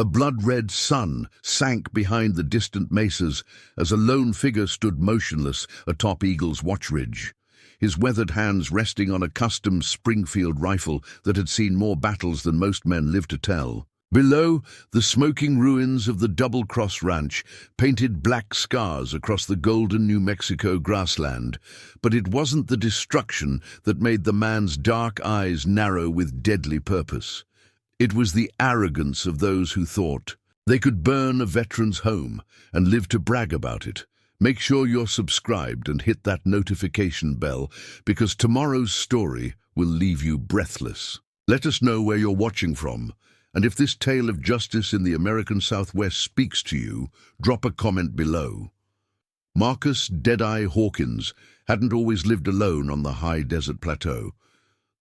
A blood-red sun sank behind the distant mesas as a lone figure stood motionless atop Eagle's watch ridge, his weathered hands resting on a custom Springfield rifle that had seen more battles than most men live to tell. Below, the smoking ruins of the Double Cross Ranch painted black scars across the golden New Mexico grassland, but it wasn't the destruction that made the man's dark eyes narrow with deadly purpose. It was the arrogance of those who thought they could burn a veteran's home and live to brag about it. Make sure you're subscribed and hit that notification bell, because tomorrow's story will leave you breathless. Let us know where you're watching from, and if this tale of justice in the American Southwest speaks to you, drop a comment below. Marcus Deadeye Hawkins hadn't always lived alone on the high desert plateau.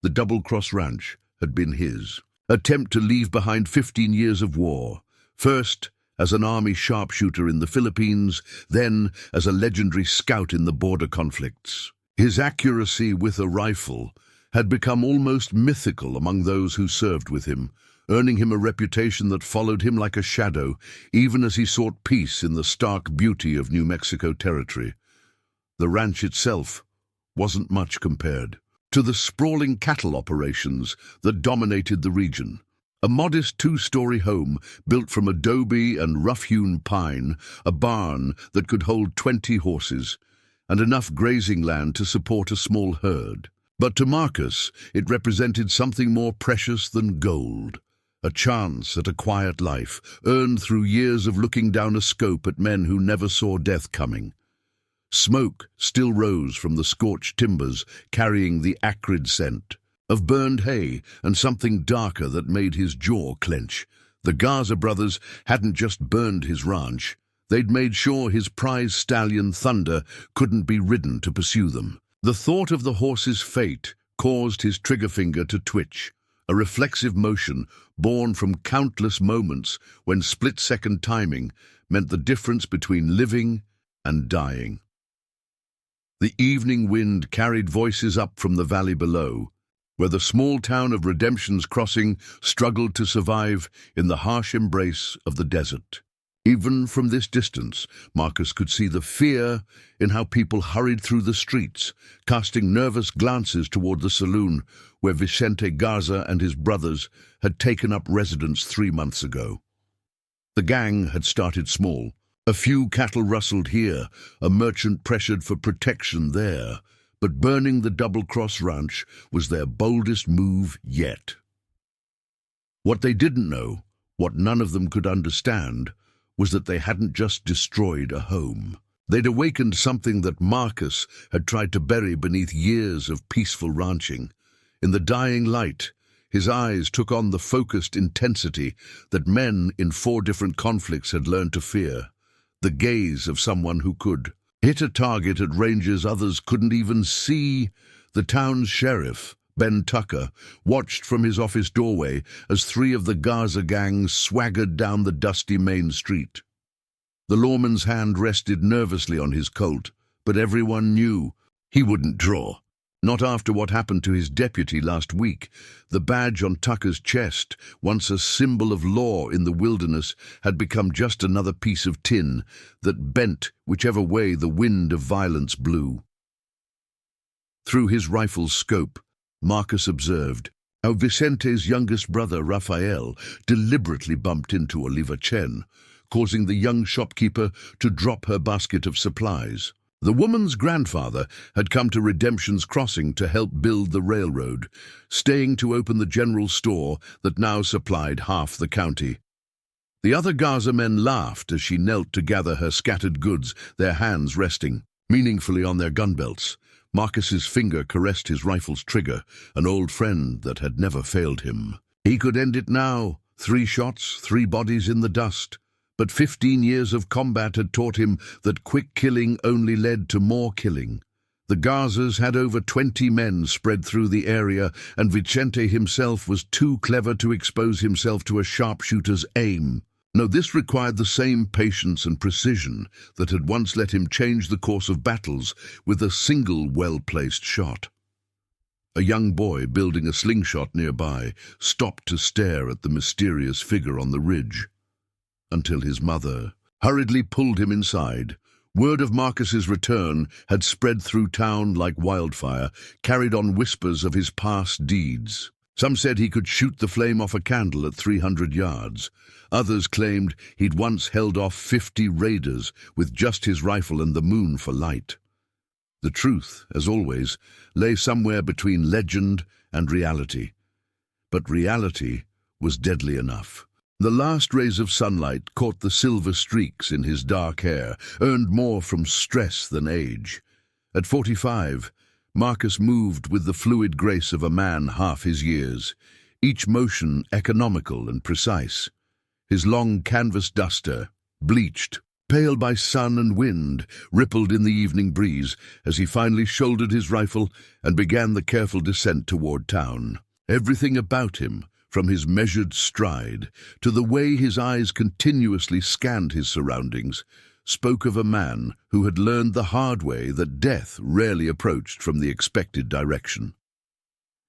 The Double Cross Ranch had been his. Attempt to leave behind 15 years of war, first as an army sharpshooter in the Philippines, then as a legendary scout in the border conflicts. His accuracy with a rifle had become almost mythical among those who served with him, earning him a reputation that followed him like a shadow, even as he sought peace in the stark beauty of New Mexico territory. The ranch itself wasn't much compared to the sprawling cattle operations that dominated the region. A modest two-story home built from adobe and rough-hewn pine, a barn that could hold 20 horses, and enough grazing land to support a small herd. But to Marcus, it represented something more precious than gold. A chance at a quiet life, earned through years of looking down a scope at men who never saw death coming. Smoke still rose from the scorched timbers, carrying the acrid scent of burned hay and something darker that made his jaw clench. The Garza brothers hadn't just burned his ranch. They'd made sure his prize stallion Thunder couldn't be ridden to pursue them. The thought of the horse's fate caused his trigger finger to twitch, a reflexive motion born from countless moments when split-second timing meant the difference between living and dying. The evening wind carried voices up from the valley below, where the small town of Redemption's Crossing struggled to survive in the harsh embrace of the desert. Even from this distance, Marcus could see the fear in how people hurried through the streets, casting nervous glances toward the saloon where Vicente Garza and his brothers had taken up residence 3 months ago. The gang had started small. A few cattle rustled here, a merchant pressured for protection there, but burning the Double Cross Ranch was their boldest move yet. What they didn't know, what none of them could understand, was that they hadn't just destroyed a home. They'd awakened something that Marcus had tried to bury beneath years of peaceful ranching. In the dying light, his eyes took on the focused intensity that men in 4 different conflicts had learned to fear. The gaze of someone who could hit a target at ranges others couldn't even see. The town's sheriff, Ben Tucker, watched from his office doorway as 3 of the Garza gang swaggered down the dusty main street. The lawman's hand rested nervously on his Colt, but everyone knew he wouldn't draw. Not after what happened to his deputy last week. The badge on Tucker's chest, once a symbol of law in the wilderness, had become just another piece of tin that bent whichever way the wind of violence blew. Through his rifle's scope, Marcus observed how Vicente's youngest brother, Rafael, deliberately bumped into Oliva Chen, causing the young shopkeeper to drop her basket of supplies. The woman's grandfather had come to Redemption's Crossing to help build the railroad, staying to open the general store that now supplied half the county. The other Garza men laughed as she knelt to gather her scattered goods, their hands resting meaningfully on their gun belts. Marcus's finger caressed his rifle's trigger, an old friend that had never failed him. He could end it now. 3 shots, 3 bodies in the dust. But 15 years of combat had taught him that quick killing only led to more killing. The Garzas had over 20 men spread through the area, and Vicente himself was too clever to expose himself to a sharpshooter's aim. No, this required the same patience and precision that had once let him change the course of battles with a single well-placed shot. A young boy building a slingshot nearby stopped to stare at the mysterious figure on the ridge. until his mother hurriedly pulled him inside. Word of Marcus's return had spread through town like wildfire, carried on whispers of his past deeds. Some said he could shoot the flame off a candle at 300 yards. Others claimed he'd once held off 50 raiders with just his rifle and the moon for light. The truth, as always, lay somewhere between legend and reality. But reality was deadly enough. The last rays of sunlight caught the silver streaks in his dark hair, earned more from stress than age. At 45, Marcus moved with the fluid grace of a man half his years, each motion economical and precise. His long canvas duster, bleached, pale by sun and wind, rippled in the evening breeze as he finally shouldered his rifle and began the careful descent toward town. Everything about him, from his measured stride to the way his eyes continuously scanned his surroundings, spoke of a man who had learned the hard way that death rarely approached from the expected direction.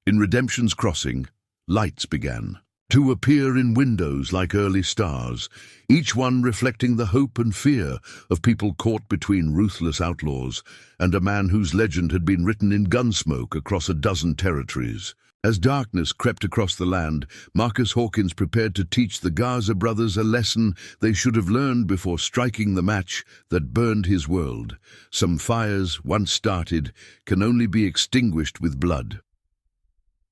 In Redemption's Crossing, lights began to appear in windows like early stars, each one reflecting the hope and fear of people caught between ruthless outlaws and a man whose legend had been written in gunsmoke across a dozen territories. As darkness crept across the land, Marcus Hawkins prepared to teach the Garza brothers a lesson they should have learned before striking the match that burned his world. Some fires, once started, can only be extinguished with blood.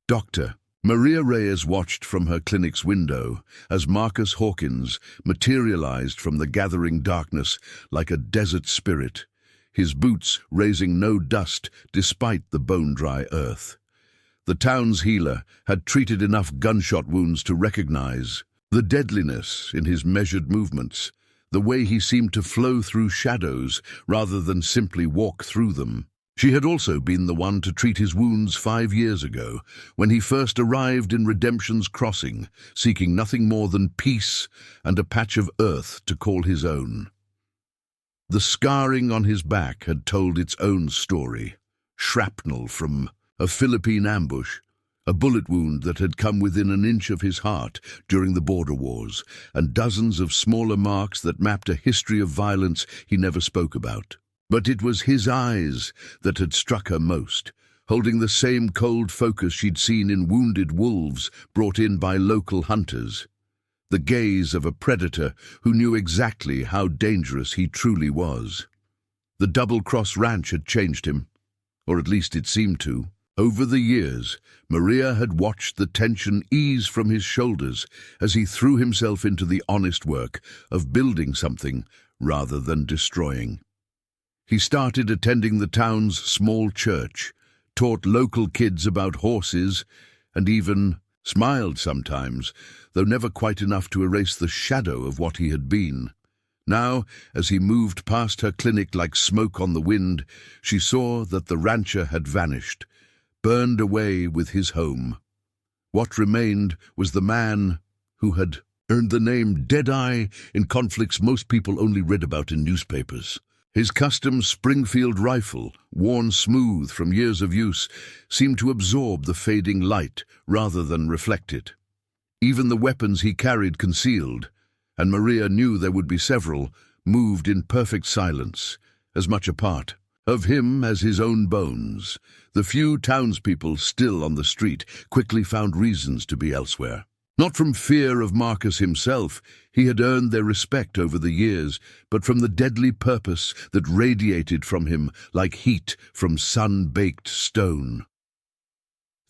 Doctor Maria Reyes watched from her clinic's window as Marcus Hawkins materialized from the gathering darkness like a desert spirit, his boots raising no dust despite the bone-dry earth. The town's healer had treated enough gunshot wounds to recognize the deadliness in his measured movements, the way he seemed to flow through shadows rather than simply walk through them. She had also been the one to treat his wounds 5 years ago, when he first arrived in Redemption's Crossing, seeking nothing more than peace and a patch of earth to call his own. The scarring on his back had told its own story. Shrapnel from a Philippine ambush, a bullet wound that had come within an inch of his heart during the border wars, and dozens of smaller marks that mapped a history of violence he never spoke about. But it was his eyes that had struck her most, holding the same cold focus she'd seen in wounded wolves brought in by local hunters. The gaze of a predator who knew exactly how dangerous he truly was. The double-cross ranch had changed him, or at least it seemed to. Over the years, Maria had watched the tension ease from his shoulders as he threw himself into the honest work of building something rather than destroying. He started attending the town's small church, taught local kids about horses, and even smiled sometimes, though never quite enough to erase the shadow of what he had been. Now, as he moved past her clinic like smoke on the wind, she saw that the rancher had vanished, burned away with his home. What remained was the man who had earned the name Deadeye in conflicts most people only read about in newspapers. His custom Springfield rifle, worn smooth from years of use, seemed to absorb the fading light rather than reflect it. Even the weapons he carried concealed, and Maria knew there would be several, moved in perfect silence, as much a part of him as his own bones. The few townspeople still on the street quickly found reasons to be elsewhere. Not from fear of Marcus himself, he had earned their respect over the years, but from the deadly purpose that radiated from him like heat from sun-baked stone.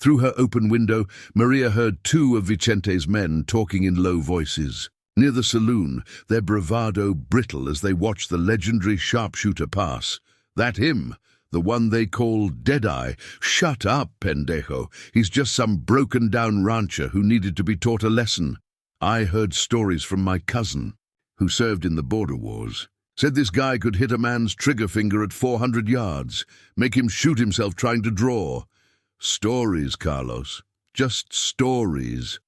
Through her open window, Maria heard 2 of Vicente's men talking in low voices. Near the saloon, their bravado brittle as they watched the legendary sharpshooter pass. That him, the one they called Deadeye. Shut up, pendejo. He's just some broken-down rancher who needed to be taught a lesson. I heard stories from my cousin, who served in the border wars. Said this guy could hit a man's trigger finger at 400 yards, make him shoot himself trying to draw. Stories, Carlos. Just stories.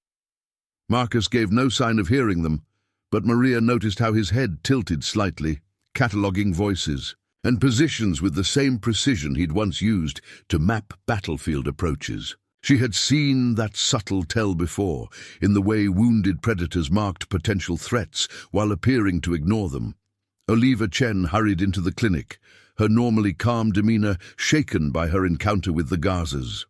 Marcus gave no sign of hearing them, but Maria noticed how his head tilted slightly, cataloguing voices and positions with the same precision he'd once used to map battlefield approaches. She had seen that subtle tell before, in the way wounded predators marked potential threats while appearing to ignore them. Oliva Chen hurried into the clinic, her normally calm demeanor shaken by her encounter with the Gazas.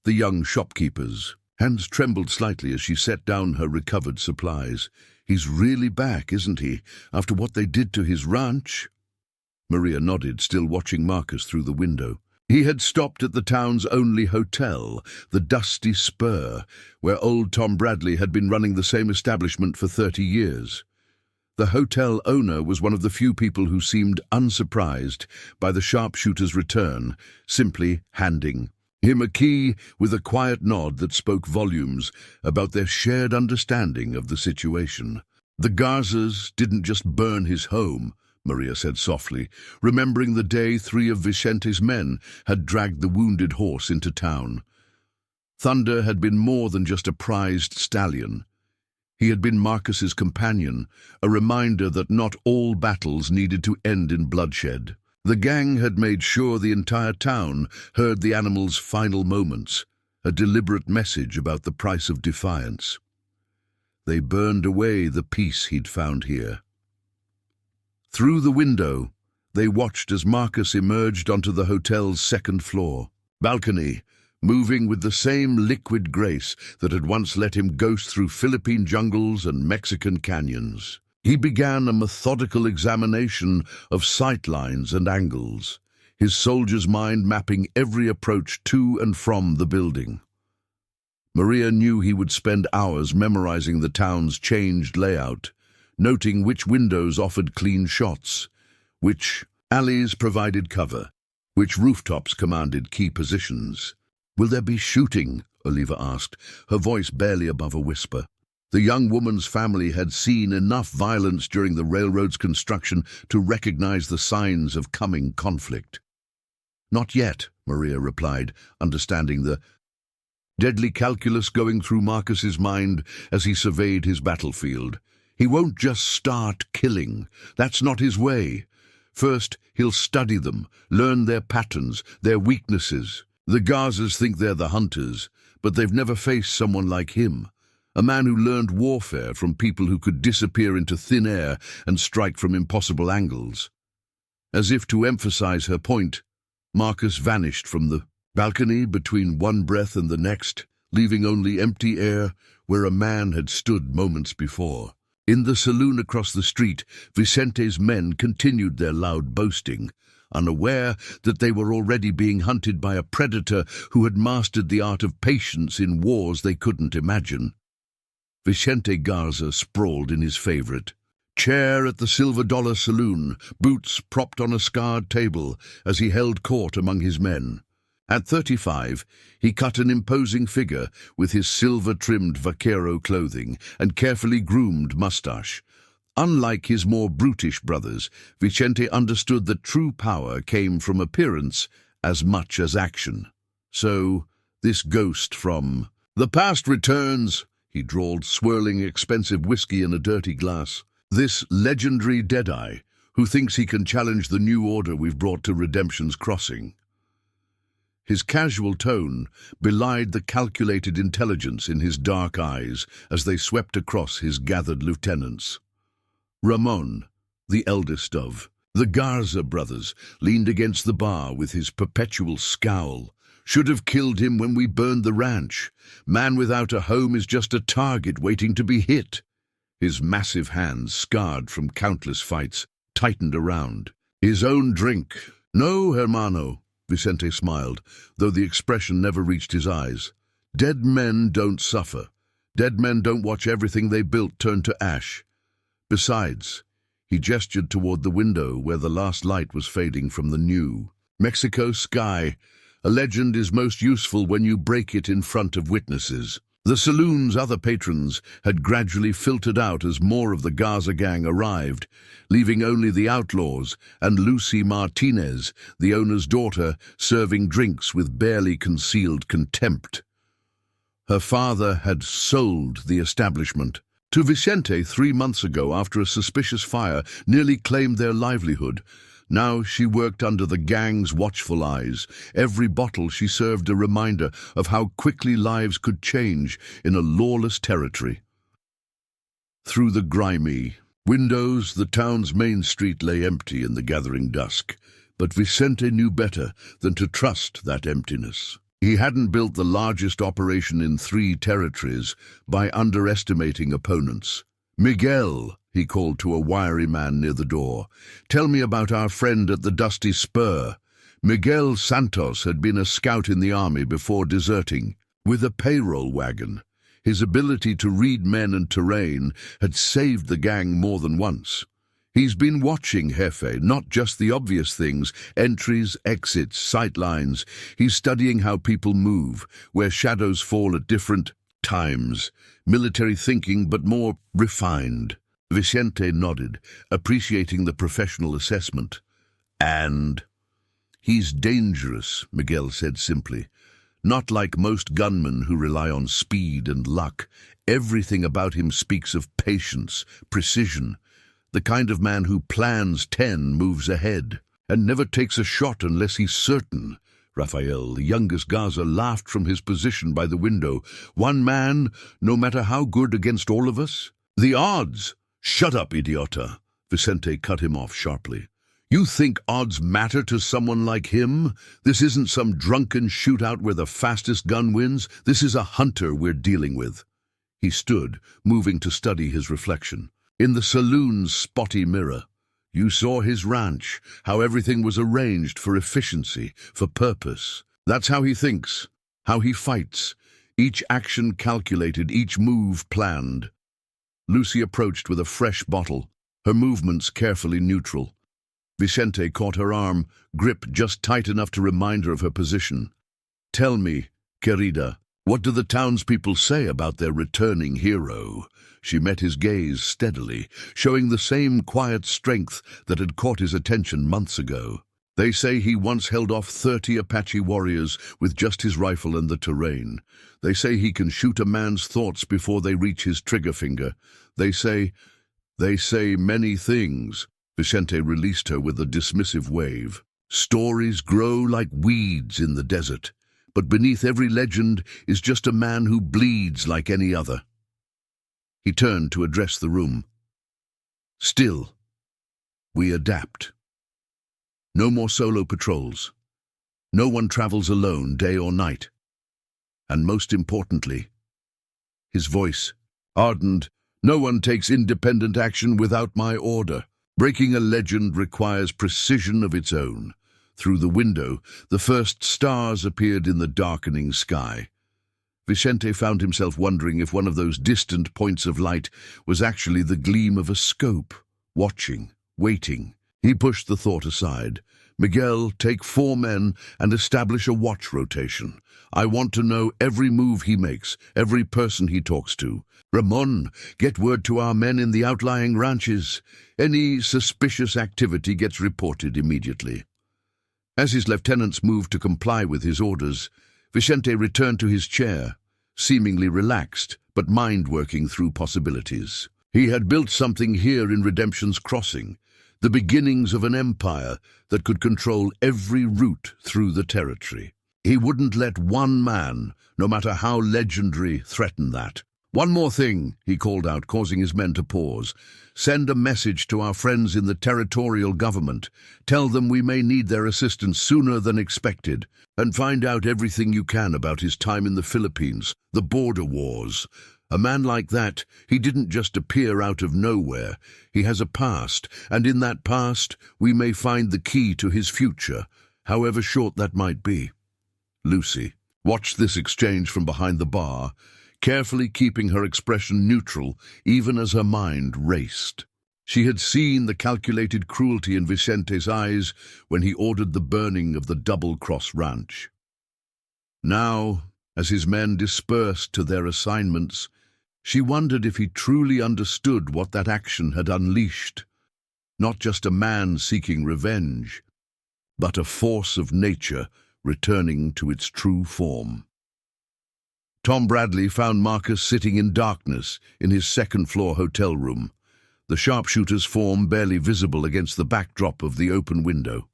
The young shopkeeper's hands trembled slightly as she set down her recovered supplies. "He's really back, isn't he, after what they did to his ranch?" Maria nodded, still watching Marcus through the window. He had stopped at the town's only hotel, the Dusty Spur, where old Tom Bradley had been running the same establishment for 30 years. The hotel owner was one of the few people who seemed unsurprised by the sharpshooter's return, simply handing him a key with a quiet nod that spoke volumes about their shared understanding of the situation. "The Gazas didn't just burn his home," Maria said softly, remembering the day 3 of Vicente's men had dragged the wounded horse into town. Thunder had been more than just a prized stallion. He had been Marcus's companion, a reminder that not all battles needed to end in bloodshed. The gang had made sure the entire town heard the animal's final moments, a deliberate message about the price of defiance. They burned away the peace he'd found here. Through the window, they watched as Marcus emerged onto the hotel's second floor balcony, moving with the same liquid grace that had once let him ghost through Philippine jungles and Mexican canyons. He began a methodical examination of sightlines and angles, his soldier's mind mapping every approach to and from the building. Maria knew he would spend hours memorizing the town's changed layout, noting which windows offered clean shots, which alleys provided cover, which rooftops commanded key positions. "Will there be shooting?" Oliva asked, her voice barely above a whisper. The young woman's family had seen enough violence during the railroad's construction to recognize the signs of coming conflict. "Not yet," Maria replied, understanding the deadly calculus going through Marcus's mind as he surveyed his battlefield. He won't just start killing. That's not his way. First, he'll study them, learn their patterns, their weaknesses. The Gazas think they're the hunters, but they've never faced someone like him, a man who learned warfare from people who could disappear into thin air and strike from impossible angles. As if to emphasize her point, Marcus vanished from the balcony between one breath and the next, leaving only empty air where a man had stood moments before. In the saloon across the street, Vicente's men continued their loud boasting, unaware that they were already being hunted by a predator who had mastered the art of patience in wars they couldn't imagine. Vicente Garza sprawled in his favorite chair at the Silver Dollar Saloon, boots propped on a scarred table as he held court among his men. At 35, he cut an imposing figure with his silver-trimmed vaquero clothing and carefully groomed mustache. Unlike his more brutish brothers, Vicente understood that true power came from appearance as much as action. "So, this ghost from the past returns," he drawled, swirling expensive whiskey in a dirty glass. "This legendary Deadeye, who thinks he can challenge the new order we've brought to Redemption's Crossing." His casual tone belied the calculated intelligence in his dark eyes as they swept across his gathered lieutenants. Ramon, the eldest of the Garza brothers, leaned against the bar with his perpetual scowl. "Should have killed him when we burned the ranch. Man without a home is just a target waiting to be hit." His massive hands, scarred from countless fights, tightened around. "His own drink." "No, hermano," Vicente smiled, though the expression never reached his eyes. "Dead men don't suffer. Dead men don't watch everything they built turn to ash. Besides," he gestured toward the window where the last light was fading from the new Mexico sky. "A legend is most useful when you break it in front of witnesses." The saloon's other patrons had gradually filtered out as more of the Garza gang arrived, leaving only the Outlaws and Lucy Martinez, the owner's daughter, serving drinks with barely concealed contempt. Her father had sold the establishment to Vicente 3 months ago after a suspicious fire nearly claimed their livelihood. Now she worked under the gang's watchful eyes. Every bottle she served a reminder of how quickly lives could change in a lawless territory. Through the grimy windows, the town's main street lay empty in the gathering dusk, but Vicente knew better than to trust that emptiness. He hadn't built the largest operation in 3 territories by underestimating opponents. "Miguel," he called to a wiry man near the door, "tell me about our friend at the Dusty Spur." Miguel Santos had been a scout in the army before deserting. With a payroll wagon, his ability to read men and terrain had saved the gang more than once. He's been watching, Jefe, not just the obvious things, entries, exits, sightlines. He's studying how people move, where shadows fall at different times. Military thinking, but more refined. Vicente nodded, appreciating the professional assessment. "And he's dangerous," Miguel said simply. "Not like most gunmen who rely on speed and luck. Everything about him speaks of patience, precision. The kind of man who plans 10 moves ahead, and never takes a shot unless he's certain." Rafael, the youngest Gaza, laughed from his position by the window. "One man, no matter how good, against all of us? The odds!" "Shut up, idiota!" Vicente cut him off sharply. "You think odds matter to someone like him? This isn't some drunken shootout where the fastest gun wins. This is a hunter we're dealing with." He stood, moving to study his reflection. In the saloon's spotty mirror, you saw his ranch, how everything was arranged for efficiency, for purpose. That's how he thinks, how he fights. Each action calculated, each move planned. Lucy approached with a fresh bottle, her movements carefully neutral. Vicente caught her arm, gripped just tight enough to remind her of her position. "Tell me, querida, what do the townspeople say about their returning hero?" She met his gaze steadily, showing the same quiet strength that had caught his attention months ago. "They say he once held off 30 Apache warriors with just his rifle and the terrain. They say he can shoot a man's thoughts before they reach his trigger finger. They say many things." Vicente released her with a dismissive wave. "Stories grow like weeds in the desert, but beneath every legend is just a man who bleeds like any other." He turned to address the room. "Still, we adapt. No more solo patrols. No one travels alone, day or night. And most importantly," his voice hardened, "no one takes independent action without my order. Breaking a legend requires precision of its own." Through the window, the first stars appeared in the darkening sky. Vicente found himself wondering if one of those distant points of light was actually the gleam of a scope, watching, waiting. He pushed the thought aside. "Miguel, take 4 men and establish a watch rotation. I want to know every move he makes, every person he talks to. Ramon, get word to our men in the outlying ranches. Any suspicious activity gets reported immediately." As his lieutenants moved to comply with his orders, Vicente returned to his chair, seemingly relaxed, but mind working through possibilities. He had built something here in Redemption's Crossing, the beginnings of an empire that could control every route through the territory. He wouldn't let one man, no matter how legendary, threaten that. "One more thing," he called out, causing his men to pause. "Send a message to our friends in the territorial government. Tell them we may need their assistance sooner than expected. And find out everything you can about his time in the Philippines, the border wars. A man like that, he didn't just appear out of nowhere. He has a past, and in that past we may find the key to his future, however short that might be." Lucy watched this exchange from behind the bar, carefully keeping her expression neutral even as her mind raced. She had seen the calculated cruelty in Vicente's eyes when he ordered the burning of the Double Cross Ranch. Now, as his men dispersed to their assignments, she wondered if he truly understood what that action had unleashed. Not just a man seeking revenge, but a force of nature returning to its true form. Tom Bradley found Marcus sitting in darkness in his second-floor hotel room. the sharpshooter's form barely visible against the backdrop of the open window.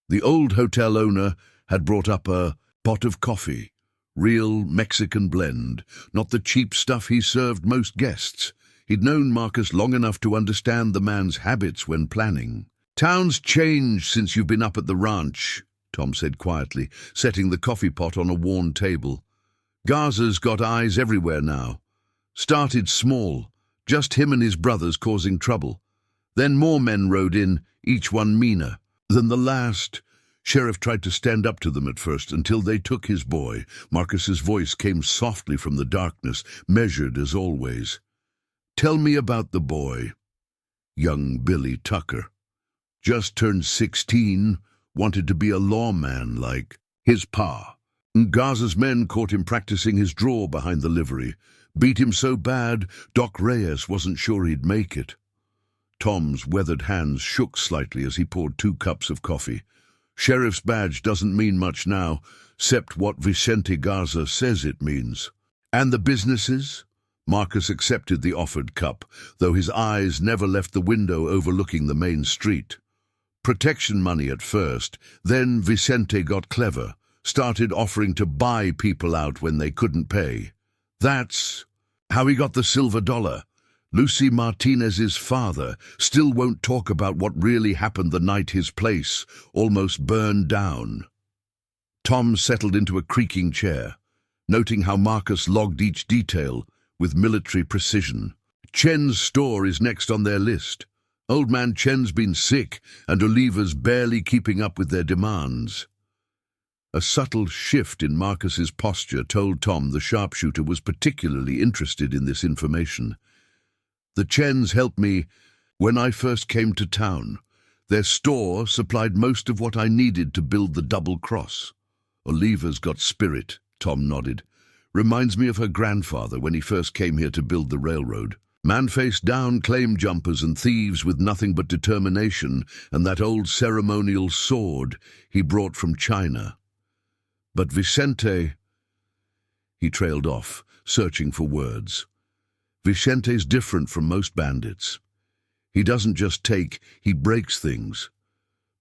The old hotel owner had brought up a pot of coffee, real Mexican blend, not the cheap stuff he served most guests. He'd known Marcus long enough to understand the man's habits when planning. "Town's changed since you've been up at the ranch," Tom said quietly, setting the coffee pot on a worn table. "Garza's got eyes everywhere now. Started small, just him and his brothers causing trouble. Then more men rode in, each one meaner than the last. Sheriff tried to stand up to them at first until they took his boy." Marcus's voice came softly from the darkness, measured as always. "Tell me about the boy." "Young Billy Tucker. Just turned 16, wanted to be a lawman like his pa. Garza's men caught him practicing his draw behind the livery. Beat him so bad, Doc Reyes wasn't sure he'd make it." Tom's weathered hands shook slightly as he poured 2 cups of coffee. "Sheriff's badge doesn't mean much now, except what Vicente Garza says it means." "And the businesses?" Marcus accepted the offered cup, though his eyes never left the window overlooking the main street. "Protection money at first, then Vicente got clever, started offering to buy people out when they couldn't pay. That's how he got the silver dollar. Lucy Martinez's father still won't talk about what really happened the night his place almost burned down." Tom settled into a creaking chair, noting how Marcus logged each detail with military precision. "Chen's store is next on their list. Old man Chen's been sick, and Oliva's barely keeping up with their demands." A subtle shift in Marcus's posture told Tom the sharpshooter was particularly interested in this information. "The Chens helped me when I first came to town. Their store supplied most of what I needed to build the double cross." "Oliva's got spirit," Tom nodded. "Reminds me of her grandfather when he first came here to build the railroad. Man-face-down claim jumpers and thieves with nothing but determination and that old ceremonial sword he brought from China. But Vicente—" He trailed off, searching for words. "Vicente's different from most bandits. He doesn't just take, he breaks things.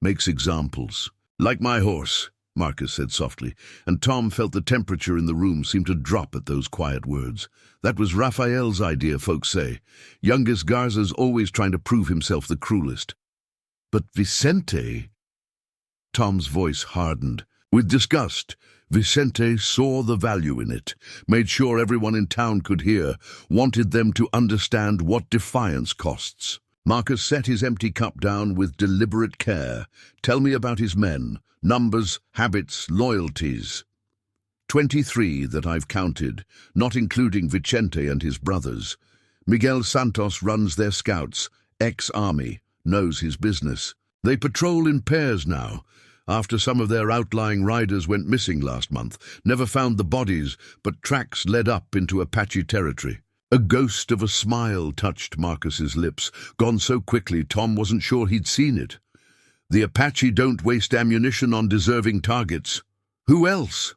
Makes examples. Like my horse," Marcus said softly, and Tom felt the temperature in the room seem to drop at those quiet words. "That was Raphael's idea, folks say. Youngest Garza's always trying to prove himself the cruelest." "But Vicente—" Tom's voice hardened. With disgust, Vicente saw the value in it, made sure everyone in town could hear, wanted them to understand what defiance costs. Marcus set his empty cup down with deliberate care. "Tell me about his men, numbers, habits, loyalties." 23 that I've counted, not including Vicente and his brothers. Miguel Santos runs their scouts, ex-army, knows his business. They patrol in pairs now. After some of their outlying riders went missing last month, never found the bodies, but tracks led up into Apache territory. A ghost of a smile touched Marcus's lips, gone so quickly Tom wasn't sure he'd seen it. "The Apache don't waste ammunition on deserving targets." "Who else?"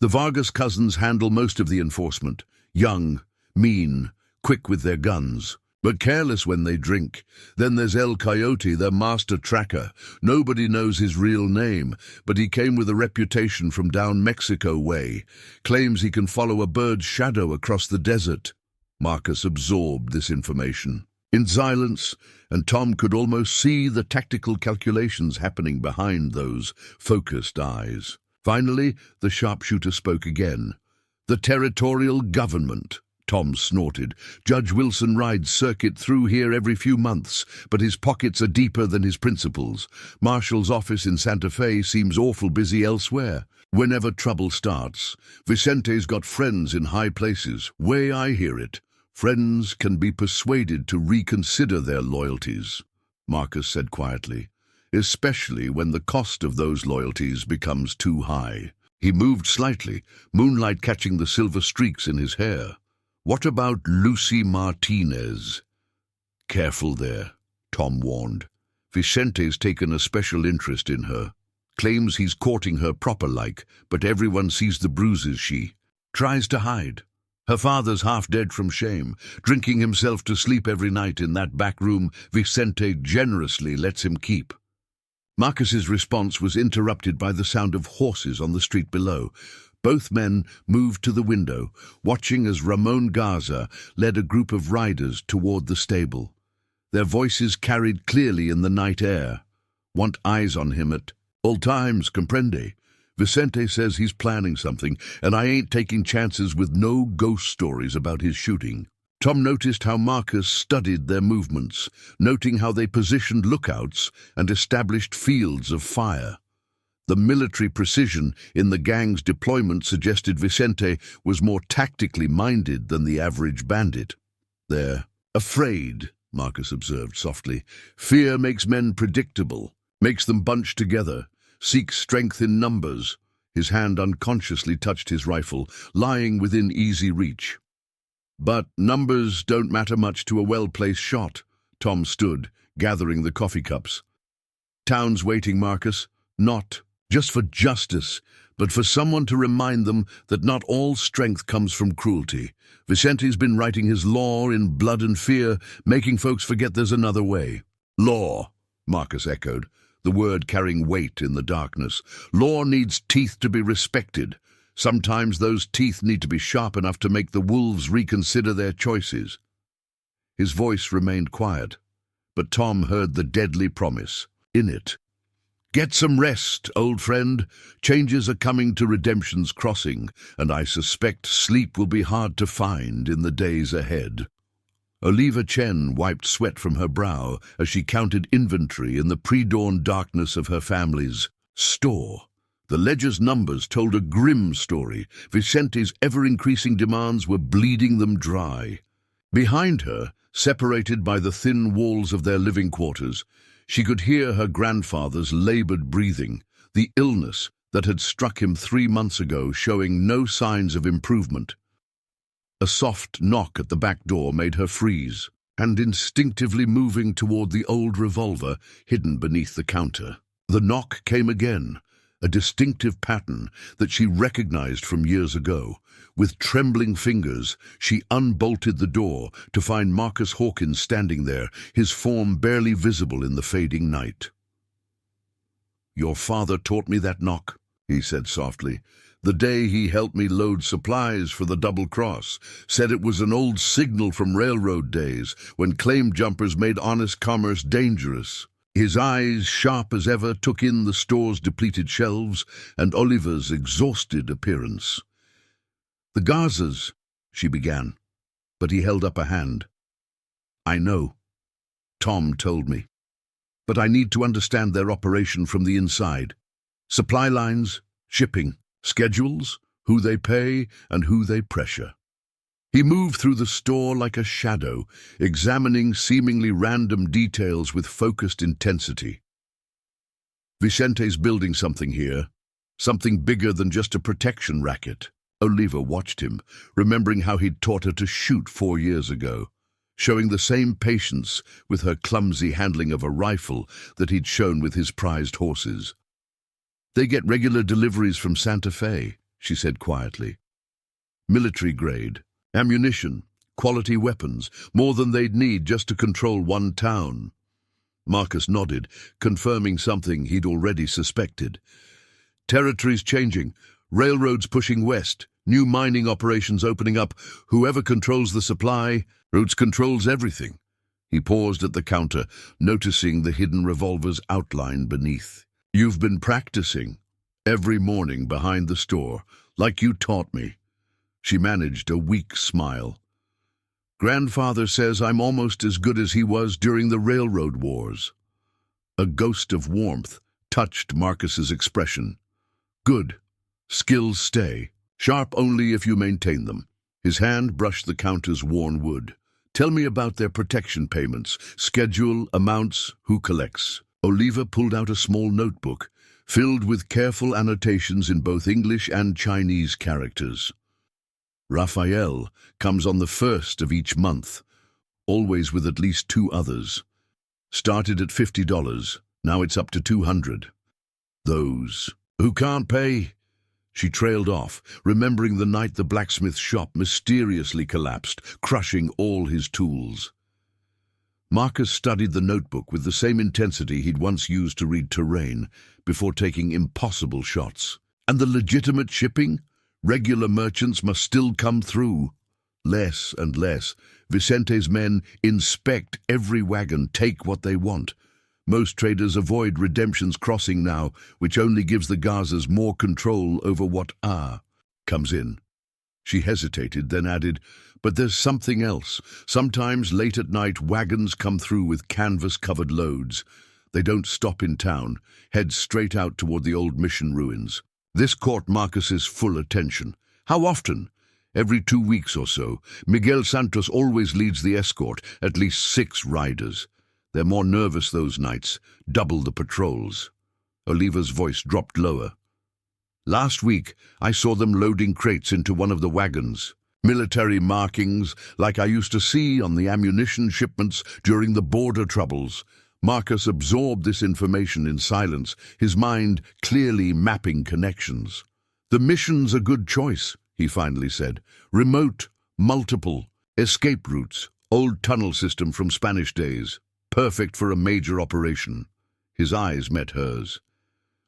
"The Vargas cousins handle most of the enforcement. Young, mean, quick with their guns, but careless when they drink. Then there's El Coyote, their master tracker. Nobody knows his real name, but he came with a reputation from down Mexico way. Claims he can follow a bird's shadow across the desert." Marcus absorbed this information in silence, and Tom could almost see the tactical calculations happening behind those focused eyes. Finally, the sharpshooter spoke again. "The territorial government." Tom snorted. "Judge Wilson rides circuit through here every few months, but his pockets are deeper than his principles. Marshal's office in Santa Fe seems awful busy elsewhere. Whenever trouble starts, Vicente's got friends in high places. Way I hear it, friends can be persuaded to reconsider their loyalties," Marcus said quietly, "especially when the cost of those loyalties becomes too high." He moved slightly, moonlight catching the silver streaks in his hair. "What about Lucy Martinez?" "Careful there," Tom warned. "Vicente's taken a special interest in her. Claims he's courting her proper-like, but everyone sees the bruises she tries to hide." Her father's half dead from shame, drinking himself to sleep every night in that back room Vicente generously lets him keep. Marcus's response was interrupted by the sound of horses on the street below. Both men moved to the window, watching as Ramon Garza led a group of riders toward the stable. Their voices carried clearly in the night air. "Want eyes on him at all times, comprende? Vicente says he's planning something, and I ain't taking chances with no ghost stories about his shooting." Tom noticed how Marcus studied their movements, noting how they positioned lookouts and established fields of fire. The military precision in the gang's deployment suggested Vicente was more tactically minded than the average bandit. "They're afraid," Marcus observed softly. "Fear makes men predictable, makes them bunch together, seek strength in numbers." His hand unconsciously touched his rifle, lying within easy reach. "But numbers don't matter much to a well-placed shot." Tom stood, gathering the coffee cups. "Town's waiting, Marcus. Not just for justice, but for someone to remind them that not all strength comes from cruelty. Vicente's been writing his law in blood and fear, making folks forget there's another way." "Law," Marcus echoed, the word carrying weight in the darkness. "Law needs teeth to be respected. Sometimes those teeth need to be sharp enough to make the wolves reconsider their choices." His voice remained quiet, but Tom heard the deadly promise in it. "Get some rest, old friend. Changes are coming to Redemption's Crossing, and I suspect sleep will be hard to find in the days ahead." Oliva Chen wiped sweat from her brow as she counted inventory in the pre-dawn darkness of her family's store. The ledger's numbers told a grim story. Vicente's ever-increasing demands were bleeding them dry. Behind her, separated by the thin walls of their living quarters, she could hear her grandfather's labored breathing, the illness that had struck him 3 months ago showing no signs of improvement. A soft knock at the back door made her freeze, and instinctively moving toward the old revolver hidden beneath the counter. The knock came again, a distinctive pattern that she recognized from years ago. With trembling fingers, she unbolted the door to find Marcus Hawkins standing there, his form barely visible in the fading night. "Your father taught me that knock," he said softly. "The day he helped me load supplies for the Double Cross. Said it was an old signal from railroad days, when claim jumpers made honest commerce dangerous." His eyes, sharp as ever, took in the store's depleted shelves and Oliva's exhausted appearance. "The Garzas," she began, but he held up a hand. "I know. Tom told me. But I need to understand their operation from the inside. Supply lines, shipping, schedules, who they pay and who they pressure." He moved through the store like a shadow, examining seemingly random details with focused intensity. "Vicente's building something here, something bigger than just a protection racket." Oliva watched him, remembering how he'd taught her to shoot 4 years ago, showing the same patience with her clumsy handling of a rifle that he'd shown with his prized horses. "They get regular deliveries from Santa Fe," she said quietly. "Military grade. Ammunition, quality weapons, more than they'd need just to control one town." Marcus nodded, confirming something he'd already suspected. "Territory's changing, railroads pushing west, new mining operations opening up. Whoever controls the supply routes controls everything." He paused at the counter, noticing the hidden revolver's outline beneath. "You've been practicing every morning behind the store, like you taught me." She managed a weak smile. "Grandfather says I'm almost as good as he was during the railroad wars." A ghost of warmth touched Marcus's expression. "Good. Skills stay. Sharp only if you maintain them." His hand brushed the counter's worn wood. "Tell me about their protection payments. Schedule, amounts, who collects." Oliva pulled out a small notebook, filled with careful annotations in both English and Chinese characters. "Raphael comes on the 1st of each month, always with at least 2 others. Started at $50, now it's up to $200. Those who can't pay," She trailed off, remembering the night the blacksmith's shop mysteriously collapsed, crushing all his tools. Marcus studied the notebook with the same intensity he'd once used to read terrain, before taking impossible shots. And the legitimate shipping? Regular merchants must still come through. Less and less. Vicente's men inspect every wagon, take what they want. Most traders avoid Redemption's crossing now, which only gives the Gazas more control over what comes in. She hesitated, then added, "But there's something else. Sometimes late at night wagons come through with canvas-covered loads. They don't stop in town, head straight out toward the old mission ruins." This caught Marcus's full attention. "How often?" "Every 2 weeks or so. Miguel Santos always leads the escort, at least 6 riders. They're more nervous those nights, double the patrols." Oliva's voice dropped lower. "Last week, I saw them loading crates into one of the wagons. Military markings, like I used to see on the ammunition shipments during the border troubles." Marcus absorbed this information in silence, his mind clearly mapping connections. "The mission's a good choice," he finally said. "Remote, multiple, escape routes, old tunnel system from Spanish days. Perfect for a major operation." His eyes met hers.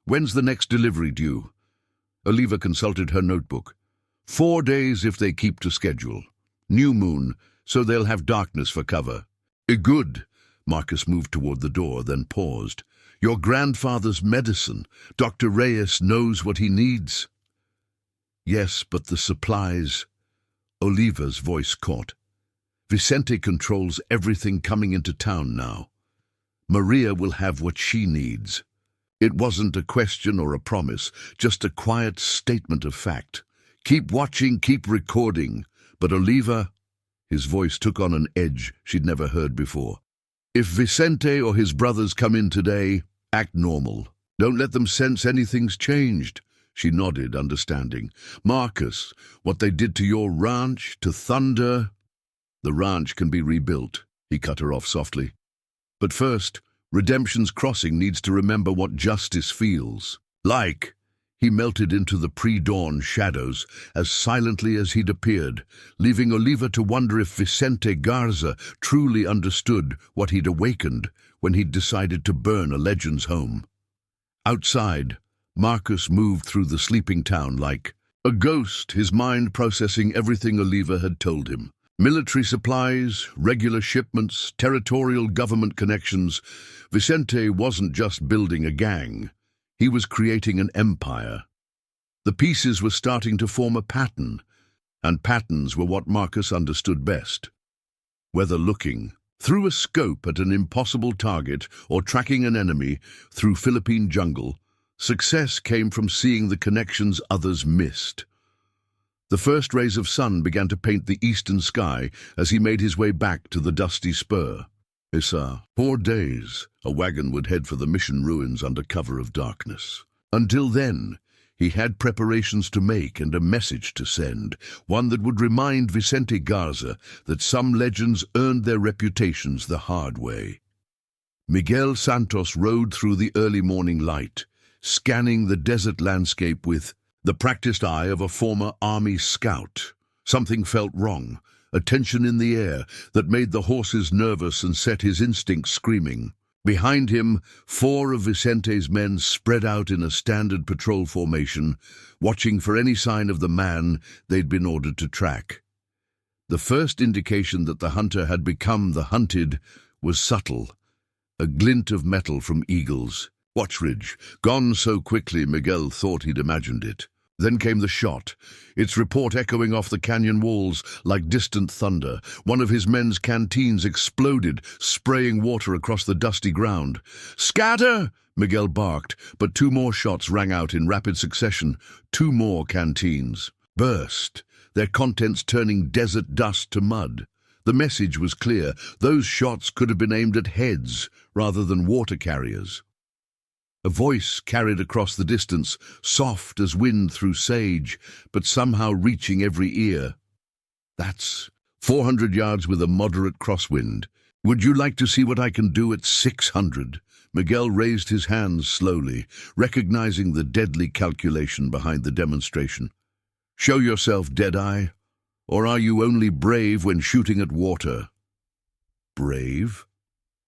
"When's the next delivery due?" Oliva consulted her notebook. 4 days if they keep to schedule. New moon, so they'll have darkness for cover." "Good." Marcus moved toward the door, then paused. "Your grandfather's medicine. Dr. Reyes knows what he needs." "Yes, but the supplies." Oliva's voice caught. "Vicente controls everything coming into town now. Maria will have what she needs." It wasn't a question or a promise, just a quiet statement of fact. "Keep watching, keep recording." But Oliva, his voice took on an edge she'd never heard before. "If Vicente or his brothers come in today, act normal. Don't let them sense anything's changed." She nodded, understanding. "Marcus, what they did to your ranch, to Thunder—" "The ranch can be rebuilt," he cut her off softly. "But first, Redemption's crossing needs to remember what justice feels like." He melted into the pre-dawn shadows as silently as he'd appeared, leaving Oliva to wonder if Vicente Garza truly understood what he'd awakened when he'd decided to burn a legend's home. Outside, Marcus moved through the sleeping town like a ghost, his mind processing everything Oliva had told him. Military supplies, regular shipments, territorial government connections. Vicente wasn't just building a gang. He was creating an empire. The pieces were starting to form a pattern, and patterns were what Marcus understood best. Whether looking through a scope at an impossible target or tracking an enemy through Philippine jungle, success came from seeing the connections others missed. The first rays of sun began to paint the eastern sky as he made his way back to the dusty spur. 4 days, a wagon would head for the mission ruins under cover of darkness. Until then, he had preparations to make and a message to send, one that would remind Vicente Garza that some legends earned their reputations the hard way. Miguel Santos rode through the early morning light, scanning the desert landscape with the practiced eye of a former army scout. Something felt wrong, a tension in the air that made the horses nervous and set his instincts screaming. Behind him, 4 of Vicente's men spread out in a standard patrol formation, watching for any sign of the man they'd been ordered to track. The first indication that the hunter had become the hunted was subtle, a glint of metal from eagles. Watchridge, gone so quickly Miguel thought he'd imagined it. Then came the shot, its report echoing off the canyon walls like distant thunder. One of his men's canteens exploded, spraying water across the dusty ground. "Scatter!" Miguel barked, but 2 more shots rang out in rapid succession. 2 more canteens burst, their contents turning desert dust to mud. The message was clear. Those shots could have been aimed at heads rather than water carriers. A voice carried across the distance, soft as wind through sage, but somehow reaching every ear. "That's 400 yards with a moderate crosswind. Would you like to see what I can do at 600? Miguel raised his hands slowly, recognizing the deadly calculation behind the demonstration. Show yourself, Deadeye, or are you only brave when shooting at water? Brave?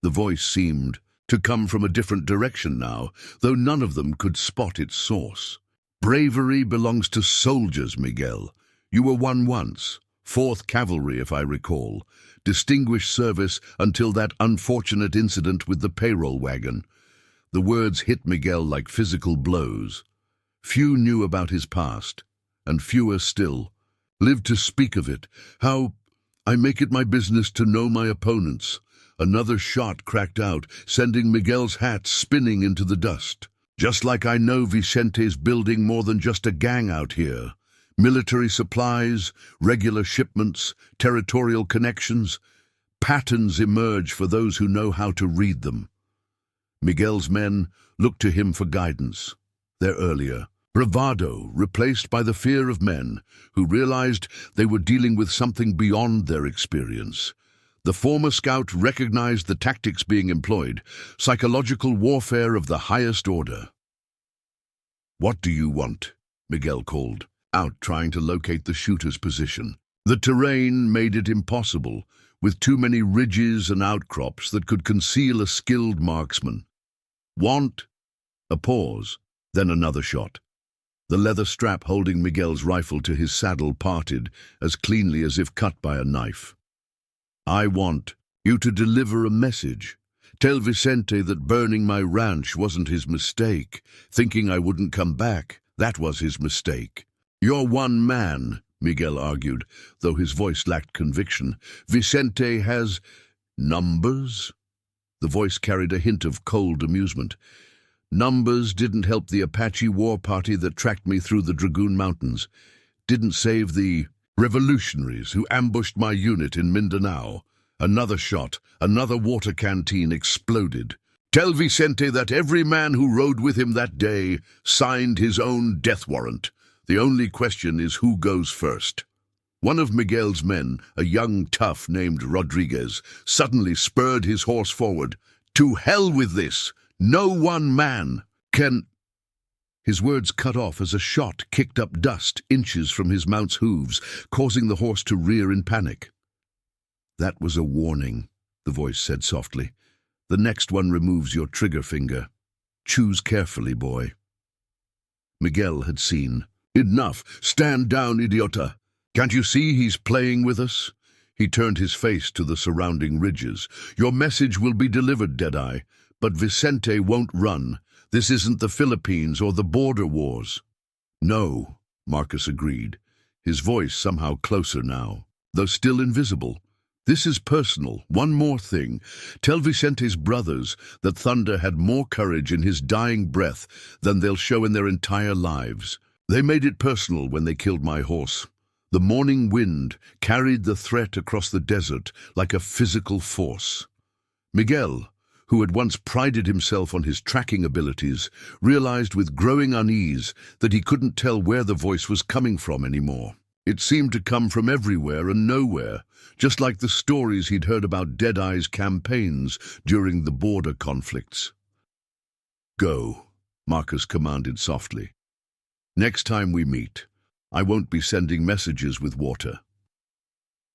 The voice seemed to come from a different direction now, though none of them could spot its source. Bravery belongs to soldiers, Miguel. You were one once, 4th Cavalry if I recall, distinguished service until that unfortunate incident with the payroll wagon. The words hit Miguel like physical blows. Few knew about his past, and fewer still lived to speak of it. How I make it my business to know my opponents. Another shot cracked out, sending Miguel's hat spinning into the dust. Just like I know Vicente's building more than just a gang out here. Military supplies, regular shipments, territorial connections. Patterns emerge for those who know how to read them. Miguel's men looked to him for guidance. Their earlier bravado replaced by the fear of men who realized they were dealing with something beyond their experience. The former scout recognized the tactics being employed, psychological warfare of the highest order. "What do you want?" Miguel called, out trying to locate the shooter's position. The terrain made it impossible, with too many ridges and outcrops that could conceal a skilled marksman. "Want?" A pause, then another shot. The leather strap holding Miguel's rifle to his saddle parted as cleanly as if cut by a knife. "I want you to deliver a message. Tell Vicente that burning my ranch wasn't his mistake. Thinking I wouldn't come back, that was his mistake. You're one man," Miguel argued, though his voice lacked conviction. "Vicente has numbers?" The voice carried a hint of cold amusement. "Numbers didn't help the Apache war party that tracked me through the Dragoon Mountains. Didn't save the revolutionaries who ambushed my unit in Mindanao." Another shot, another water canteen exploded. "Tell Vicente that every man who rode with him that day signed his own death warrant. The only question is who goes first." One of Miguel's men, a young tough named Rodriguez, suddenly spurred his horse forward. "To hell with this! No one man can—" His words cut off as a shot kicked up dust inches from his mount's hooves, causing the horse to rear in panic. "That was a warning," the voice said softly. "The next one removes your trigger finger. Choose carefully, boy." Miguel had seen. "Enough! Stand down, idiota! Can't you see he's playing with us?" He turned his face to the surrounding ridges. "Your message will be delivered, Deadeye, but Vicente won't run. This isn't the Philippines or the border wars." "No," Marcus agreed, his voice somehow closer now, though still invisible. "This is personal. One more thing. Tell Vicente's brothers that Thunder had more courage in his dying breath than they'll show in their entire lives. They made it personal when they killed my horse. The morning wind carried the threat across the desert like a physical force." Miguel, who had once prided himself on his tracking abilities, realized with growing unease that he couldn't tell where the voice was coming from anymore. It seemed to come from everywhere and nowhere, just like the stories he'd heard about Deadeye's campaigns during the border conflicts. "Go," Marcus commanded softly. "Next time we meet, I won't be sending messages with water."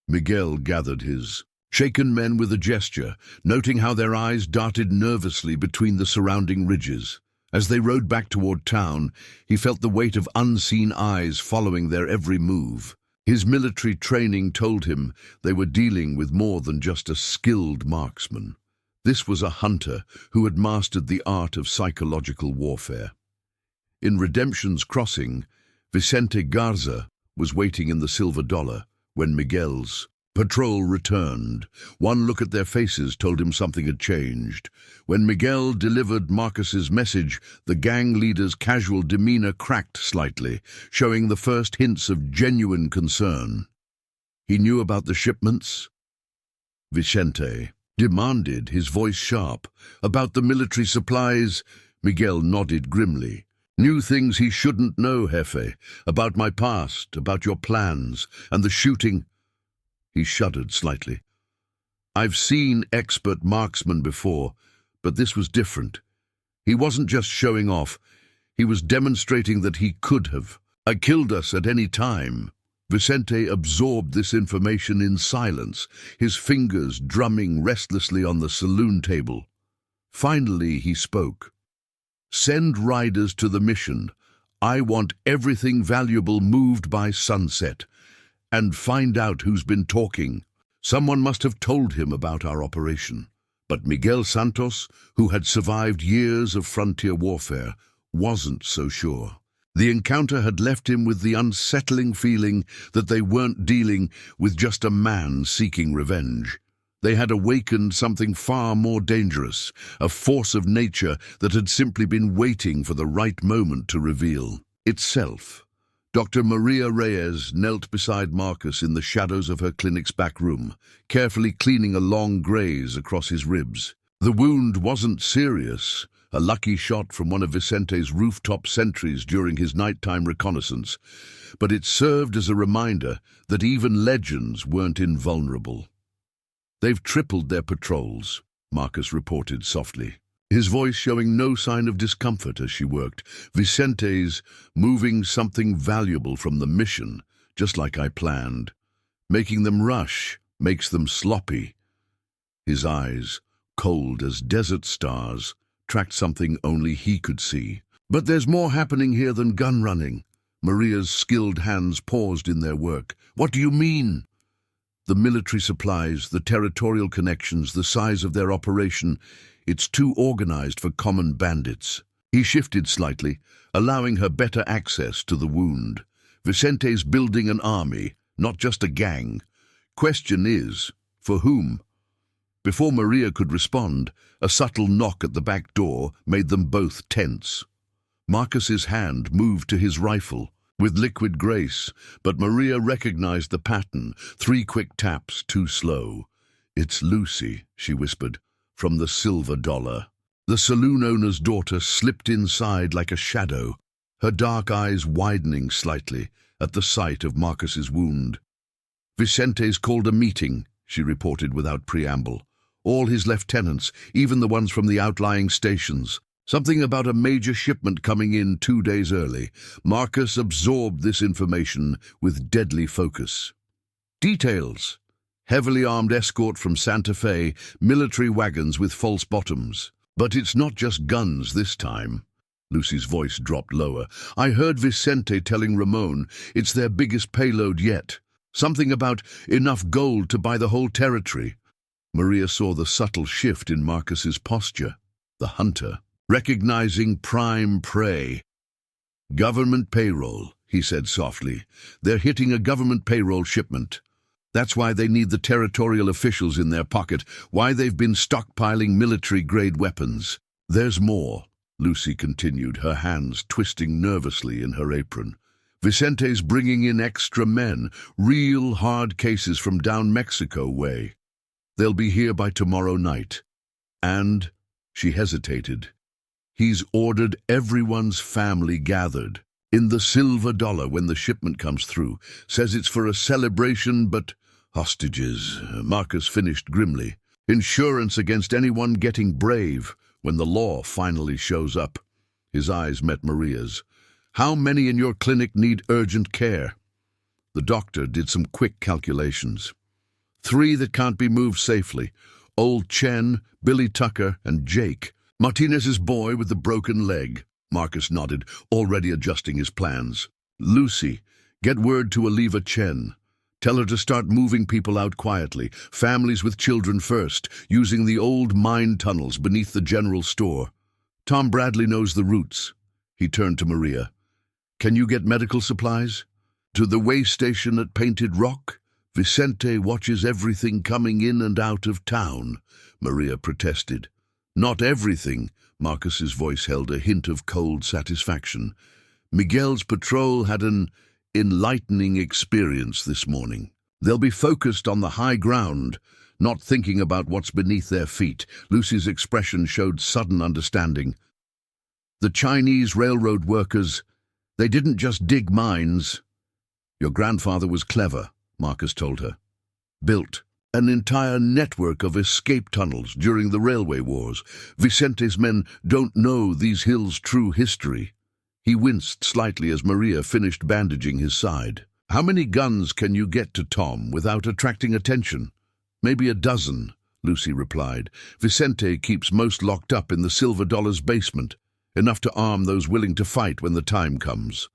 Miguel gathered his shaken men with a gesture, noting how their eyes darted nervously between the surrounding ridges. As they rode back toward town, he felt the weight of unseen eyes following their every move. His military training told him they were dealing with more than just a skilled marksman. This was a hunter who had mastered the art of psychological warfare. In Redemption's Crossing, Vicente Garza was waiting in the Silver Dollar when Miguel's patrol returned. One look at their faces told him something had changed. When Miguel delivered Marcus's message, the gang leader's casual demeanor cracked slightly, showing the first hints of genuine concern. He knew about the shipments? Vicente demanded, his voice sharp. About the military supplies? Miguel nodded grimly. New things he shouldn't know, Jefe. About my past, about your plans, and the shooting. He shuddered slightly. I've seen expert marksmen before, but this was different. He wasn't just showing off, he was demonstrating that he could have killed us at any time. Vicente absorbed this information in silence, his fingers drumming restlessly on the saloon table. Finally, he spoke. "Send riders to the mission. I want everything valuable moved by sunset. And find out who's been talking." Someone must have told him about our operation. But Miguel Santos, who had survived years of frontier warfare, wasn't so sure. The encounter had left him with the unsettling feeling that they weren't dealing with just a man seeking revenge. They had awakened something far more dangerous, a force of nature that had simply been waiting for the right moment to reveal itself. Dr. Maria Reyes knelt beside Marcus in the shadows of her clinic's back room, carefully cleaning a long graze across his ribs. The wound wasn't serious, a lucky shot from one of Vicente's rooftop sentries during his nighttime reconnaissance, but it served as a reminder that even legends weren't invulnerable. "They've tripled their patrols," Marcus reported softly, his voice showing no sign of discomfort as she worked. "Vicente's moving something valuable from the mission, just like I planned. Making them rush makes them sloppy." His eyes, cold as desert stars, tracked something only he could see. "But there's more happening here than gun running." Maria's skilled hands paused in their work. "What do you mean?" "The military supplies, the territorial connections, the size of their operation. It's too organized for common bandits." He shifted slightly, allowing her better access to the wound. "Vicente's building an army, not just a gang. Question is, for whom?" Before Maria could respond, a subtle knock at the back door made them both tense. Marcus's hand moved to his rifle, with liquid grace, but Maria recognized the pattern, 3 quick taps too slow. "It's Lucy," she whispered, "from the Silver Dollar." The saloon owner's daughter slipped inside like a shadow, her dark eyes widening slightly at the sight of Marcus's wound. "Vicente's called a meeting," she reported without preamble. "All his lieutenants, even the ones from the outlying stations. Something about a major shipment coming in 2 days early." Marcus absorbed this information with deadly focus. "Details: heavily armed escort from Santa Fe, military wagons with false bottoms. But it's not just guns this time." Lucy's voice dropped lower. "I heard Vicente telling Ramon it's their biggest payload yet. Something about enough gold to buy the whole territory." Maria saw the subtle shift in Marcus's posture. The hunter, recognizing prime prey. "Government payroll," he said softly. "They're hitting a government payroll shipment. That's why they need the territorial officials in their pocket, why they've been stockpiling military-grade weapons." "There's more," Lucy continued, her hands twisting nervously in her apron. "Vicente's bringing in extra men, real hard cases from down Mexico way. They'll be here by tomorrow night. And," she hesitated, "he's ordered everyone's family gathered in the Silver Dollar when the shipment comes through. Says it's for a celebration, but hostages," Marcus finished grimly. "Insurance against anyone getting brave when the law finally shows up." His eyes met Maria's. "How many in your clinic need urgent care?" The doctor did some quick calculations. 3 that can't be moved safely. Old Chen, Billy Tucker, and Jake. Martinez's boy with the broken leg. Marcus nodded, already adjusting his plans. "Lucy, get word to Oliva Chen. Tell her to start moving people out quietly, families with children first, using the old mine tunnels beneath the general store. Tom Bradley knows the routes." He turned to Maria. "Can you get medical supplies? To the way station at Painted Rock? Vicente watches everything coming in and out of town," Maria protested. "Not everything," Marcus's voice held a hint of cold satisfaction. "Miguel's patrol had an enlightening experience this morning. They'll be focused on the high ground, not thinking about what's beneath their feet." Lucy's expression showed sudden understanding. "The Chinese railroad workers, they didn't just dig mines." "Your grandfather was clever," Marcus told her. "Built an entire network of escape tunnels during the railway wars. Vicente's men don't know these hills' true history. He winced slightly as Maria finished bandaging his side. How many guns can you get to Tom without attracting attention? Maybe a dozen, Lucy replied. Vicente keeps most locked up in the Silver Dollar's basement, enough to arm those willing to fight when the time comes.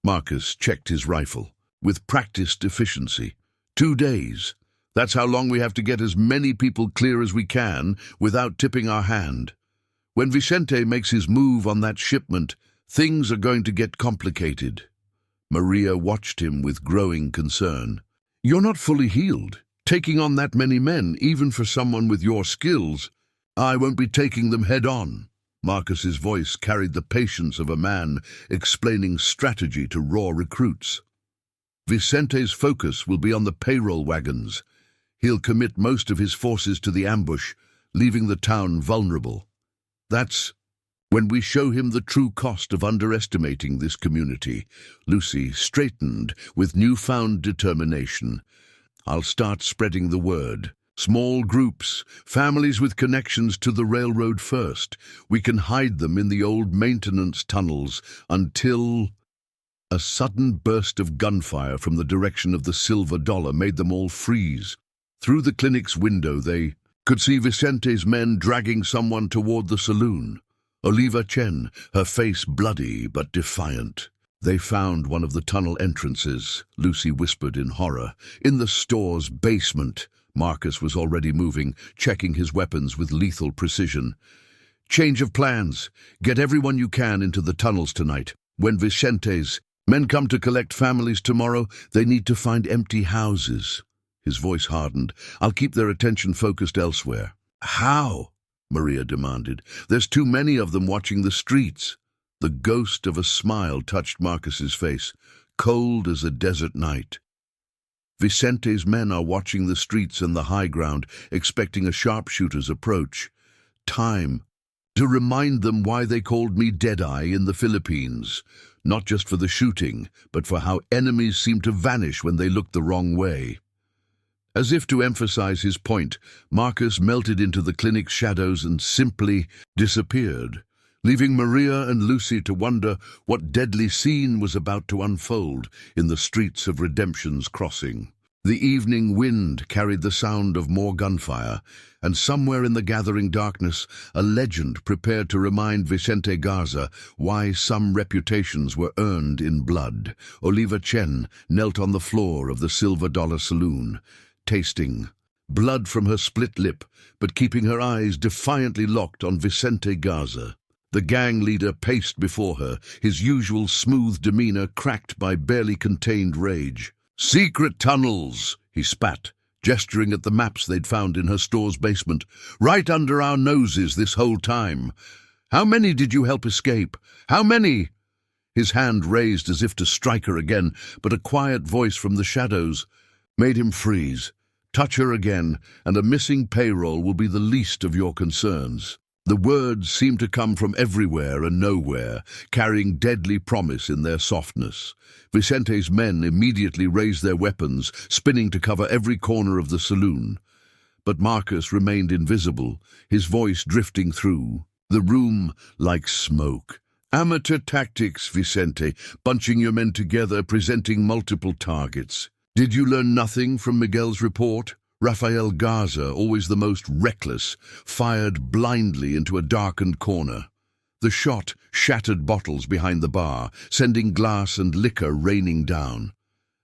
Marcus checked his rifle. With practiced efficiency. 2 days. That's how long we have to get as many people clear as we can without tipping our hand. When Vicente makes his move on that shipment, things are going to get complicated. Maria watched him with growing concern. You're not fully healed. Taking on that many men, even for someone with your skills, I won't be taking them head on. Marcus's voice carried the patience of a man explaining strategy to raw recruits. Vicente's focus will be on the payroll wagons. He'll commit most of his forces to the ambush, leaving the town vulnerable. That's when we show him the true cost of underestimating this community. Lucy straightened with newfound determination. I'll start spreading the word. Small groups, families with connections to the railroad first. We can hide them in the old maintenance tunnels until... A sudden burst of gunfire from the direction of the Silver Dollar made them all freeze. Through the clinic's window they could see Vicente's men dragging someone toward the saloon. Oliva Chen, her face bloody but defiant. They found one of the tunnel entrances, Lucy whispered in horror. In the store's basement. Marcus was already moving, checking his weapons with lethal precision. Change of plans. Get everyone you can into the tunnels tonight. When Vicente's men come to collect families tomorrow, they need to find empty houses. His voice hardened. I'll keep their attention focused elsewhere. How? Maria demanded. There's too many of them watching the streets. The ghost of a smile touched Marcus's face, cold as a desert night. Vicente's men are watching the streets and the high ground, expecting a sharpshooter's approach. Time to remind them why they called me Deadeye in the Philippines. Not just for the shooting, but for how enemies seem to vanish when they look the wrong way. As if to emphasize his point, Marcus melted into the clinic's shadows and simply disappeared, leaving Maria and Lucy to wonder what deadly scene was about to unfold in the streets of Redemption's Crossing. The evening wind carried the sound of more gunfire, and somewhere in the gathering darkness, a legend prepared to remind Vicente Garza why some reputations were earned in blood. Oliva Chen knelt on the floor of the Silver Dollar Saloon, tasting blood from her split lip, but keeping her eyes defiantly locked on Vicente Garza. The gang leader paced before her, his usual smooth demeanor cracked by barely contained rage. "Secret tunnels," he spat, gesturing at the maps they'd found in her store's basement. "Right under our noses this whole time. How many did you help escape? How many?" His hand raised as if to strike her again, but a quiet voice from the shadows made him freeze. "Touch her again, and a missing payroll will be the least of your concerns." The words seemed to come from everywhere and nowhere, carrying deadly promise in their softness. Vicente's men immediately raised their weapons, spinning to cover every corner of the saloon. But Marcus remained invisible, his voice drifting through the room like smoke. "Amateur tactics, Vicente, bunching your men together, presenting multiple targets. Did you learn nothing from Miguel's report? Rafael Garza, always the most reckless, fired blindly into a darkened corner. The shot shattered bottles behind the bar, sending glass and liquor raining down.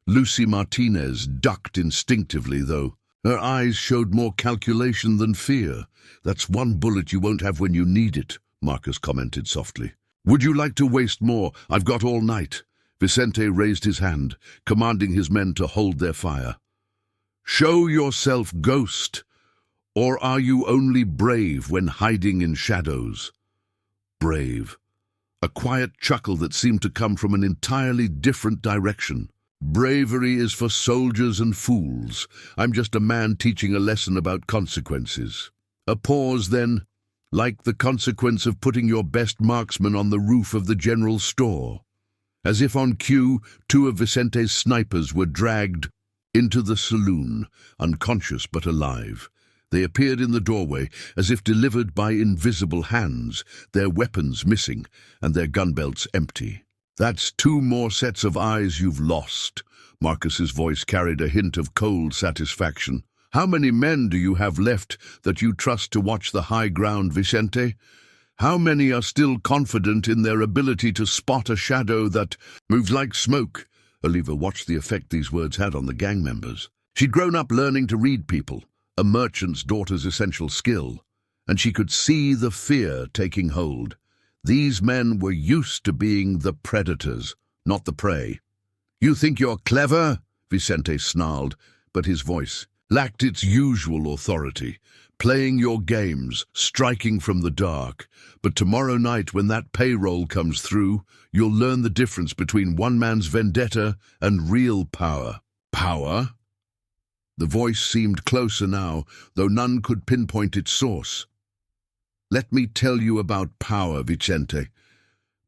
Lucy Martinez ducked instinctively, though. Her eyes showed more calculation than fear. "That's one bullet you won't have when you need it," Marcus commented softly. "Would you like to waste more? I've got all night." Vicente raised his hand, commanding his men to hold their fire. "Show yourself, ghost, or are you only brave when hiding in shadows?" Brave. A quiet chuckle that seemed to come from an entirely different direction. "Bravery is for soldiers and fools. I'm just a man teaching a lesson about consequences." A pause then, like the consequence of putting your best marksman on the roof of the general store. As if on cue, 2 of Vicente's snipers were dragged into the saloon, unconscious but alive. They appeared in the doorway as if delivered by invisible hands, their weapons missing and their gun belts empty. "That's 2 more sets of eyes you've lost." Marcus's voice carried a hint of cold satisfaction. "How many men do you have left that you trust to watch the high ground, Vicente? How many are still confident in their ability to spot a shadow that moves like smoke?" Oliva watched the effect these words had on the gang members. She'd grown up learning to read people, a merchant's daughter's essential skill, and she could see the fear taking hold. These men were used to being the predators, not the prey. "You think you're clever?" Vicente snarled, but his voice lacked its usual authority. "Playing your games, striking from the dark. But tomorrow night, when that payroll comes through, you'll learn the difference between one man's vendetta and real power." "Power?" The voice seemed closer now, though none could pinpoint its source. "Let me tell you about power, Vicente.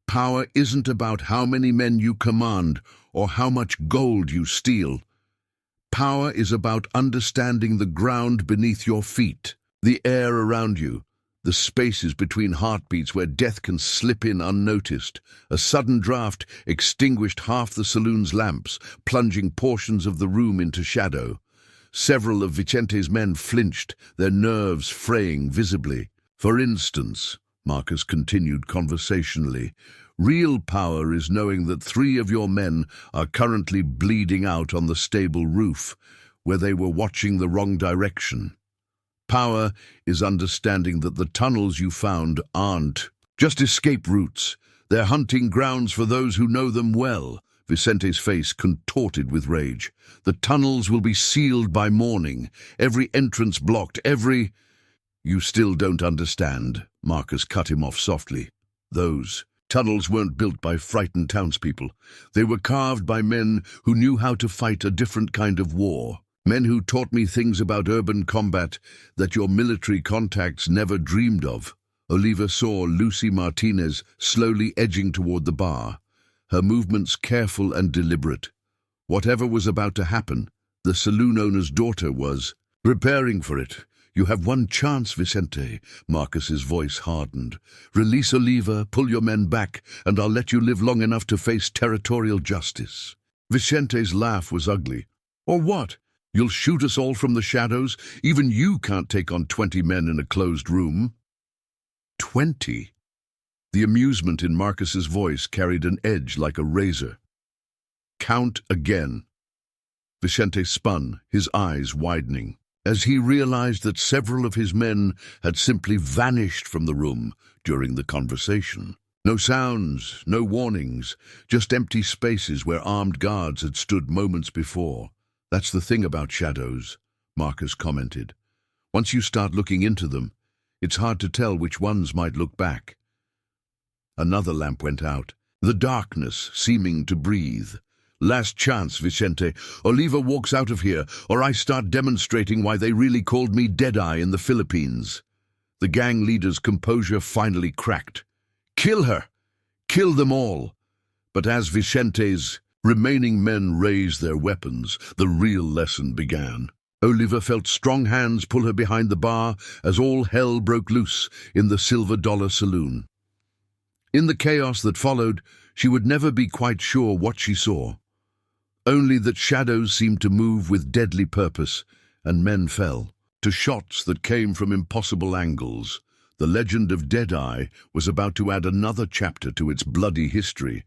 Power isn't about how many men you command or how much gold you steal. Power is about understanding the ground beneath your feet, the air around you, the spaces between heartbeats where death can slip in unnoticed. A sudden draft extinguished half the saloon's lamps, plunging portions of the room into shadow. Several of Vicente's men flinched, their nerves fraying visibly. "For instance," Marcus continued conversationally, "real power is knowing that 3 of your men are currently bleeding out on the stable roof, where they were watching the wrong direction. Power is understanding that the tunnels you found aren't just escape routes. They're hunting grounds for those who know them well." Vicente's face contorted with rage. "The tunnels will be sealed by morning, every entrance blocked, every—" "You still don't understand," Marcus cut him off softly. "Those tunnels weren't built by frightened townspeople. They were carved by men who knew how to fight a different kind of war. Men who taught me things about urban combat that your military contacts never dreamed of." Oliva saw Lucy Martinez slowly edging toward the bar, her movements careful and deliberate. Whatever was about to happen, the saloon owner's daughter was preparing for it. "You have one chance, Vicente." Marcus's voice hardened. "Release Oliva, pull your men back, and I'll let you live long enough to face territorial justice." Vicente's laugh was ugly. "Or what? You'll shoot us all from the shadows? Even you can't take on 20 men in a closed room." 20? The amusement in Marcus's voice carried an edge like a razor. "Count again." Vicente spun, his eyes widening, as he realized that several of his men had simply vanished from the room during the conversation. No sounds, no warnings, just empty spaces where armed guards had stood moments before. "That's the thing about shadows," Marcus commented. "Once you start looking into them, it's hard to tell which ones might look back." Another lamp went out, the darkness seeming to breathe. "Last chance, Vicente. Oliva walks out of here, or I start demonstrating why they really called me Deadeye in the Philippines." The gang leader's composure finally cracked. "Kill her! Kill them all!" But as Vicente's remaining men raised their weapons, the real lesson began. Oliva felt strong hands pull her behind the bar as all hell broke loose in the Silver Dollar Saloon. In the chaos that followed, she would never be quite sure what she saw. Only that shadows seemed to move with deadly purpose, and men fell to shots that came from impossible angles. The legend of Deadeye was about to add another chapter to its bloody history,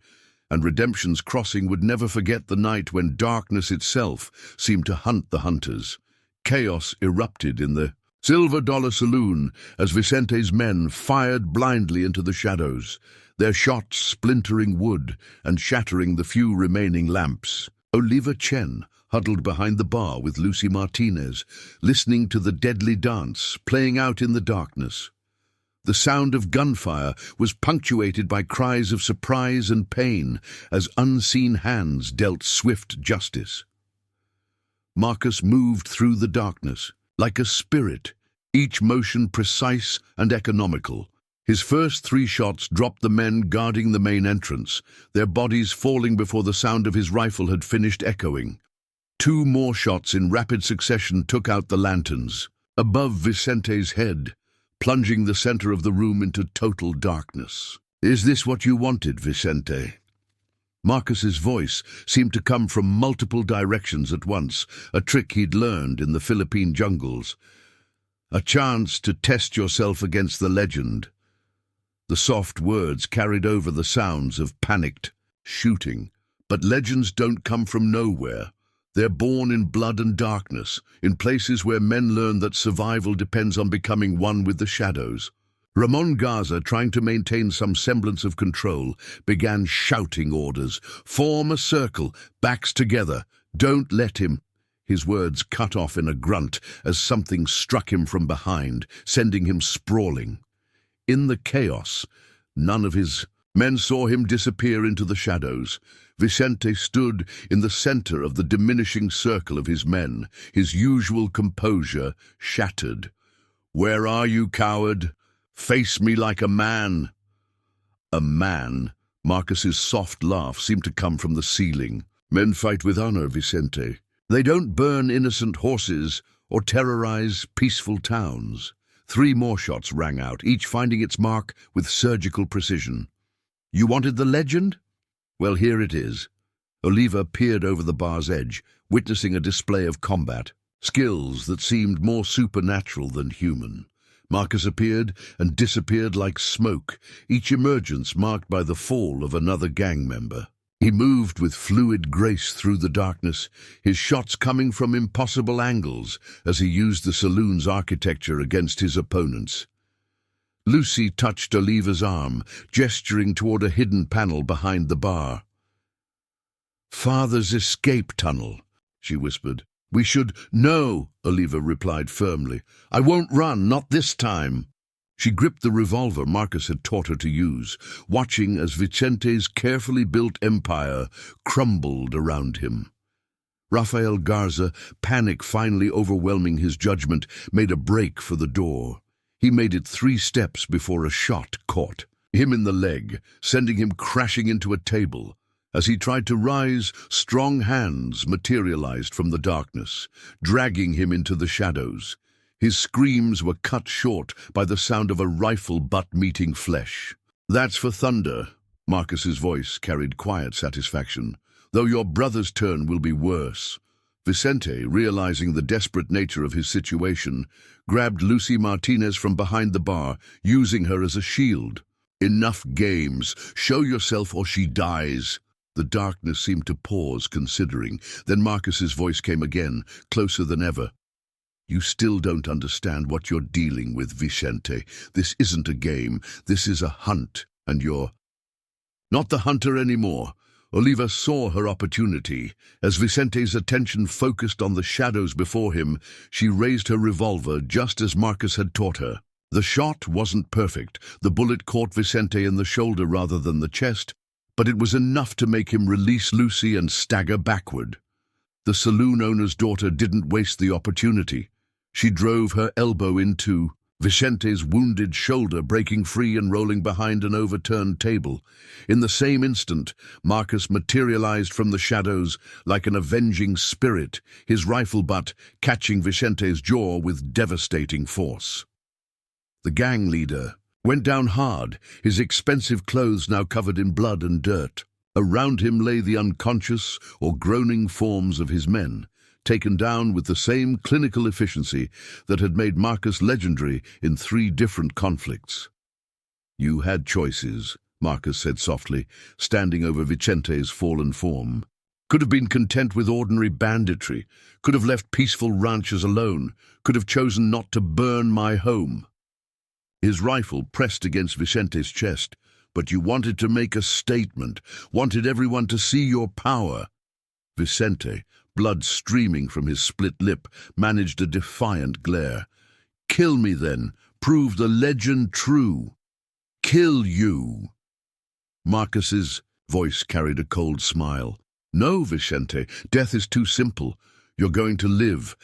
and Redemption's Crossing would never forget the night when darkness itself seemed to hunt the hunters. Chaos erupted in the Silver Dollar Saloon as Vicente's men fired blindly into the shadows, their shots splintering wood and shattering the few remaining lamps. Oliva Chen huddled behind the bar with Lucy Martinez, listening to the deadly dance playing out in the darkness. The sound of gunfire was punctuated by cries of surprise and pain as unseen hands dealt swift justice. Marcus moved through the darkness, like a spirit, each motion precise and economical. His first 3 shots dropped the men guarding the main entrance, their bodies falling before the sound of his rifle had finished echoing. Two more shots in rapid succession took out the lanterns. Above Vicente's head, plunging the center of the room into total darkness. "Is this what you wanted, Vicente?" Marcus's voice seemed to come from multiple directions at once, a trick he'd learned in the Philippine jungles. "A chance to test yourself against the legend." The soft words carried over the sounds of panicked shooting. But legends don't come from nowhere. They're born in blood and darkness, in places where men learn that survival depends on becoming one with the shadows. Ramon Garza, trying to maintain some semblance of control, began shouting orders. "Form a circle, backs together. Don't let him." His words cut off in a grunt as something struck him from behind, sending him sprawling. In the chaos, none of his men saw him disappear into the shadows. Vicente stood in the center of the diminishing circle of his men, his usual composure shattered. "Where are you, coward? Face me like a man." A man? Marcus's soft laugh seemed to come from the ceiling. "Men fight with honor, Vicente. They don't burn innocent horses or terrorize peaceful towns." 3 more shots rang out, each finding its mark with surgical precision. "You wanted the legend? Well, here it is." Oliva peered over the bar's edge, witnessing a display of combat, skills that seemed more supernatural than human. Marcus appeared and disappeared like smoke, each emergence marked by the fall of another gang member. He moved with fluid grace through the darkness, his shots coming from impossible angles as he used the saloon's architecture against his opponents. Lucy touched Oliva's arm, gesturing toward a hidden panel behind the bar. "Father's escape tunnel," she whispered. "We should—" "No," Oliva replied firmly. "I won't run, not this time." She gripped the revolver Marcus had taught her to use, watching as Vicente's carefully built empire crumbled around him. Rafael Garza, panic finally overwhelming his judgment, made a break for the door. He made it 3 steps before a shot caught him in the leg, sending him crashing into a table. As he tried to rise, strong hands materialized from the darkness, dragging him into the shadows. His screams were cut short by the sound of a rifle butt meeting flesh. "That's for thunder." Marcus's voice carried quiet satisfaction. "Though your brother's turn will be worse." Vicente, realizing the desperate nature of his situation, grabbed Lucy Martinez from behind the bar, using her as a shield. "Enough games. Show yourself or she dies." The darkness seemed to pause, considering. Then Marcus's voice came again, closer than ever. "You still don't understand what you're dealing with, Vicente. This isn't a game. This is a hunt, and you're not the hunter anymore." Oliva saw her opportunity. As Vicente's attention focused on the shadows before him, she raised her revolver just as Marcus had taught her. The shot wasn't perfect. The bullet caught Vicente in the shoulder rather than the chest, but it was enough to make him release Lucy and stagger backward. The saloon owner's daughter didn't waste the opportunity. She drove her elbow into Vicente's wounded shoulder, breaking free and rolling behind an overturned table. In the same instant, Marcus materialized from the shadows like an avenging spirit, his rifle butt catching Vicente's jaw with devastating force. The gang leader went down hard, his expensive clothes now covered in blood and dirt. Around him lay the unconscious or groaning forms of his men, taken down with the same clinical efficiency that had made Marcus legendary in 3 different conflicts. "You had choices," Marcus said softly, standing over Vicente's fallen form. "Could have been content with ordinary banditry, could have left peaceful ranches alone, could have chosen not to burn my home." His rifle pressed against Vicente's chest. "But you wanted to make a statement, wanted everyone to see your power." Vicente, blood streaming from his split lip, managed a defiant glare. "Kill me then. Prove the legend true." "Kill you." Marcus's voice carried a cold smile. "No, Vicente, death is too simple. You're going to live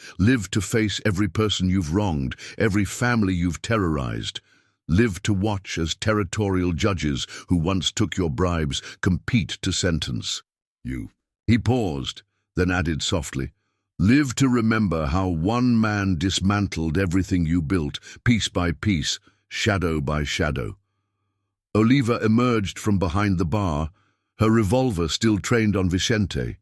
to face every person you've wronged, every family you've terrorized. Live to watch as territorial judges who once took your bribes compete to sentence you." He paused, then added softly, Live to remember how one man dismantled everything you built, piece by piece, shadow by shadow. Oliva emerged from behind the bar, her revolver still trained on Vicente.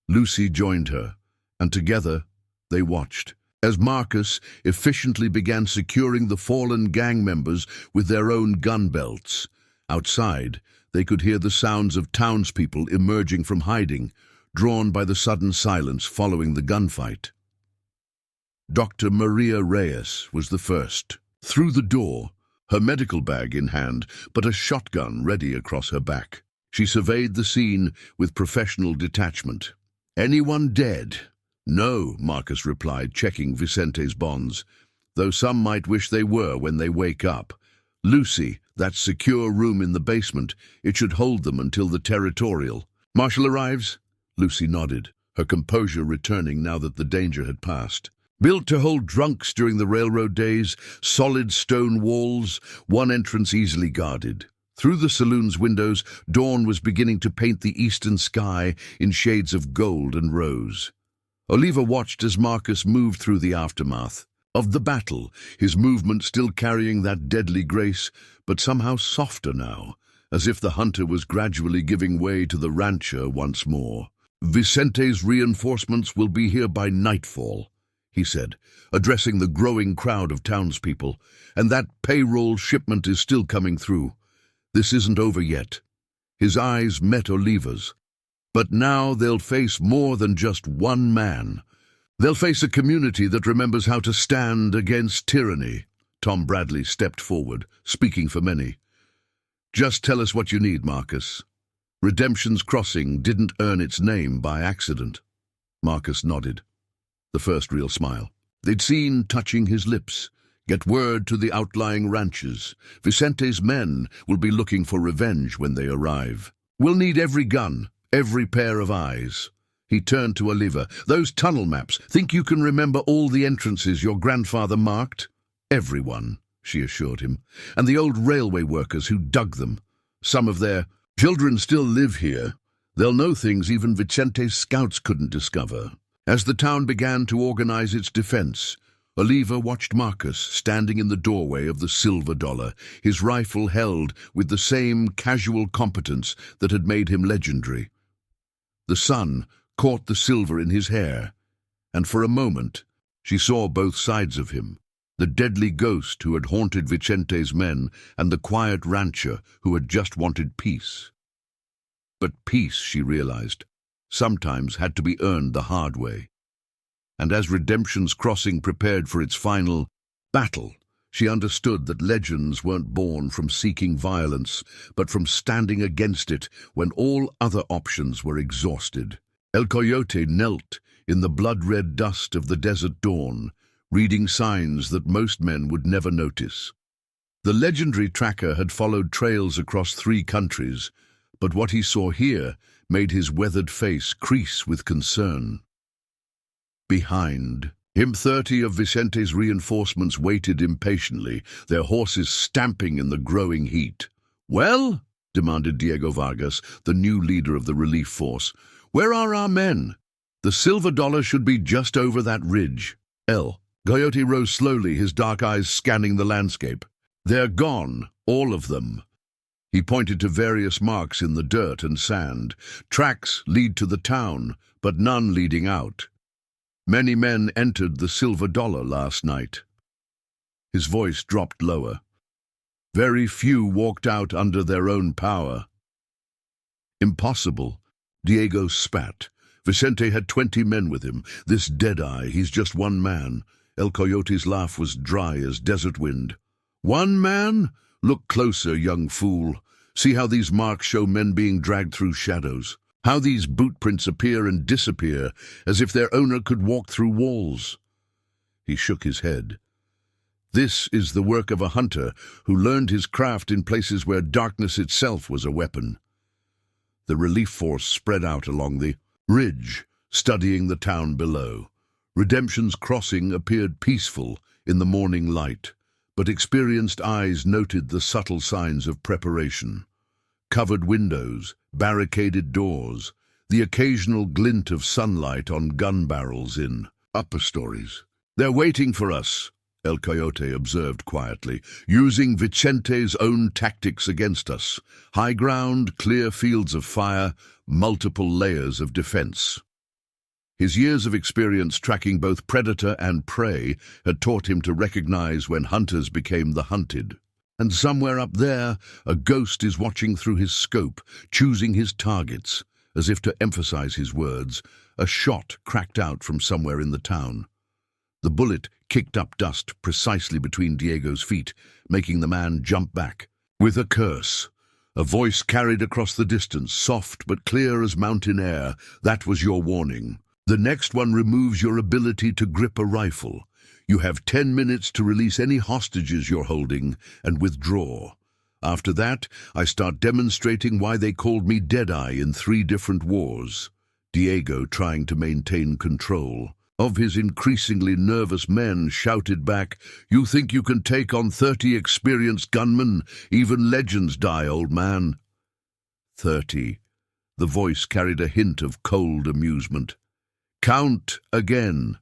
Lucy joined her, and together they watched as Marcus efficiently began securing the fallen gang members with their own gun belts. Outside, they could hear the sounds of townspeople emerging from hiding, drawn by the sudden silence following the gunfight. Dr. Maria Reyes was the first. Through the door, her medical bag in hand, but a shotgun ready across her back. She surveyed the scene with professional detachment. "Anyone dead?" "No," Marcus replied, checking Vicente's bonds, "though some might wish they were when they wake up. Lucy, that secure room in the basement, it should hold them until the territorial." "Marshal arrives?" Lucy nodded, her composure returning now that the danger had passed. Built to hold drunks during the railroad days, solid stone walls, one entrance easily guarded. Through the saloon's windows, dawn was beginning to paint the eastern sky in shades of gold and rose. Oliva watched as Marcus moved through the aftermath of the battle, his movement still carrying that deadly grace, but somehow softer now, as if the hunter was gradually giving way to the rancher once more. "Vicente's reinforcements will be here by nightfall," he said, addressing the growing crowd of townspeople, "and that payroll shipment is still coming through. This isn't over yet." His eyes met Oliva's. "But now they'll face more than just one man. They'll face a community that remembers how to stand against tyranny." Tom Bradley stepped forward, speaking for many. "Just tell us what you need, Marcus. Redemption's Crossing didn't earn its name by accident." Marcus nodded, the first real smile. They'd seen touching his lips. "Get word to the outlying ranches. Vicente's men will be looking for revenge when they arrive. We'll need every gun, every pair of eyes." He turned to Oliva. "Those tunnel maps, think you can remember all the entrances your grandfather marked?" "Everyone," she assured him. "And the old railway workers who dug them. Some of their children still live here. They'll know things even Vicente's scouts couldn't discover." As the town began to organize its defense, Oliva watched Marcus standing in the doorway of the Silver Dollar, his rifle held with the same casual competence that had made him legendary. The sun caught the silver in his hair, and for a moment she saw both sides of him, the deadly ghost who had haunted Vicente's men and the quiet rancher who had just wanted peace. But peace, she realized, sometimes had to be earned the hard way. And as Redemption's Crossing prepared for its final battle, she understood that legends weren't born from seeking violence, but from standing against it when all other options were exhausted. El Coyote knelt in the blood-red dust of the desert dawn, reading signs that most men would never notice. The legendary tracker had followed trails across 3 countries, but what he saw here made his weathered face crease with concern. Behind him, 30 of Vicente's reinforcements waited impatiently, their horses stamping in the growing heat. "Well?" demanded Diego Vargas, the new leader of the relief force. "Where are our men? The Silver Dollar should be just over that ridge." El Coyote rose slowly, his dark eyes scanning the landscape. "They're gone, all of them." He pointed to various marks in the dirt and sand. "Tracks lead to the town, but none leading out. Many men entered the Silver Dollar last night." His voice dropped lower. "Very few walked out under their own power." "Impossible," Diego spat. "Vicente had 20 men with him. This Deadeye, he's just one man." El Coyote's laugh was dry as desert wind. "One man? Look closer, young fool. See how these marks show men being dragged through shadows. How these boot prints appear and disappear, as if their owner could walk through walls." He shook his head. "This is the work of a hunter who learned his craft in places where darkness itself was a weapon." The relief force spread out along the ridge, studying the town below. Redemption's Crossing appeared peaceful in the morning light, but experienced eyes noted the subtle signs of preparation. Covered windows, barricaded doors, the occasional glint of sunlight on gun barrels in upper stories. "They're waiting for us," El Coyote observed quietly, "using Vicente's own tactics against us. High ground, clear fields of fire, multiple layers of defense." His years of experience tracking both predator and prey had taught him to recognize when hunters became the hunted. And somewhere up there, a ghost is watching through his scope, choosing his targets. As if to emphasize his words, a shot cracked out from somewhere in the town. The bullet kicked up dust precisely between Diego's feet, making the man jump back. With a curse, a voice carried across the distance, soft but clear as mountain air. "That was your warning. The next one removes your ability to grip a rifle. You have 10 minutes to release any hostages you're holding and withdraw. After that, I start demonstrating why they called me Deadeye in 3 different wars." Diego, trying to maintain control of his increasingly nervous men, shouted back, "You think you can take on 30 experienced gunmen? Even legends die, old man." 30. The voice carried a hint of cold amusement. "Count again."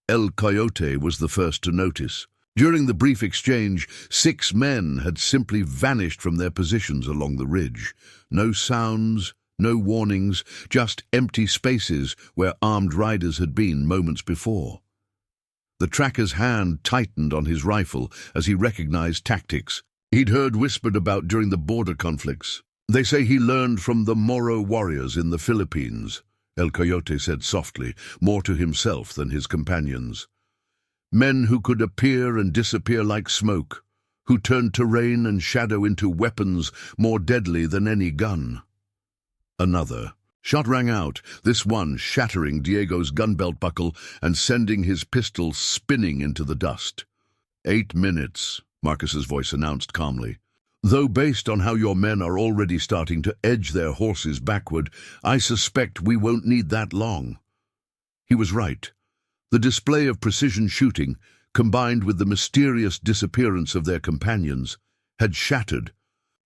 El Coyote was the first to notice. During the brief exchange, 6 men had simply vanished from their positions along the ridge. No sounds, no warnings, just empty spaces where armed riders had been moments before. The tracker's hand tightened on his rifle as he recognized tactics he'd heard whispered about during the border conflicts. "They say he learned from the Moro warriors in the Philippines," El Coyote said softly, more to himself than his companions. "Men who could appear and disappear like smoke, who turned terrain and shadow into weapons more deadly than any gun." Another shot rang out, this one shattering Diego's gun belt buckle and sending his pistol spinning into the dust. 8 minutes, Marcus's voice announced calmly. "Though based on how your men are already starting to edge their horses backward, I suspect we won't need that long." He was right. The display of precision shooting, combined with the mysterious disappearance of their companions, had shattered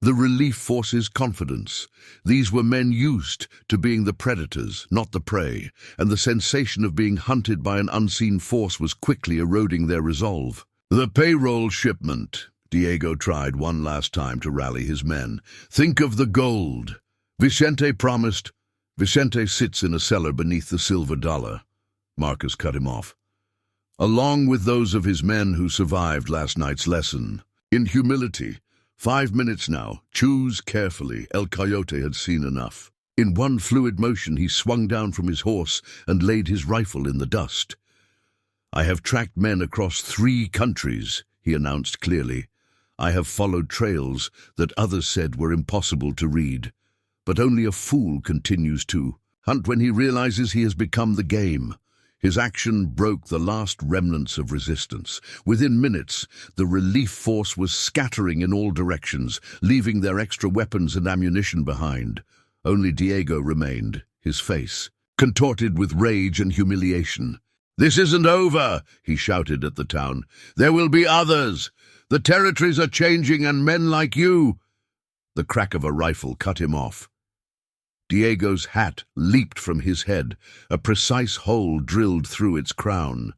the relief force's confidence. These were men used to being the predators, not the prey, and the sensation of being hunted by an unseen force was quickly eroding their resolve. "The payroll shipment," Diego tried one last time to rally his men. "Think of the gold. Vicente promised." "Vicente sits in a cellar beneath the silver dollar," Marcus cut him off. "Along with those of his men who survived last night's lesson. In humility. 5 minutes now. Choose carefully." El Coyote had seen enough. In one fluid motion he swung down from his horse and laid his rifle in the dust. "I have tracked men across 3 countries," he announced clearly. "I have followed trails that others said were impossible to read. But only a fool continues to hunt when he realizes he has become the game." His action broke the last remnants of resistance. Within minutes, the relief force was scattering in all directions, leaving their extra weapons and ammunition behind. Only Diego remained, his face contorted with rage and humiliation. "This isn't over," he shouted at the town. "There will be others. The territories are changing, and men like you—" The crack of a rifle cut him off. Diego's hat leaped from his head, a precise hole drilled through its crown.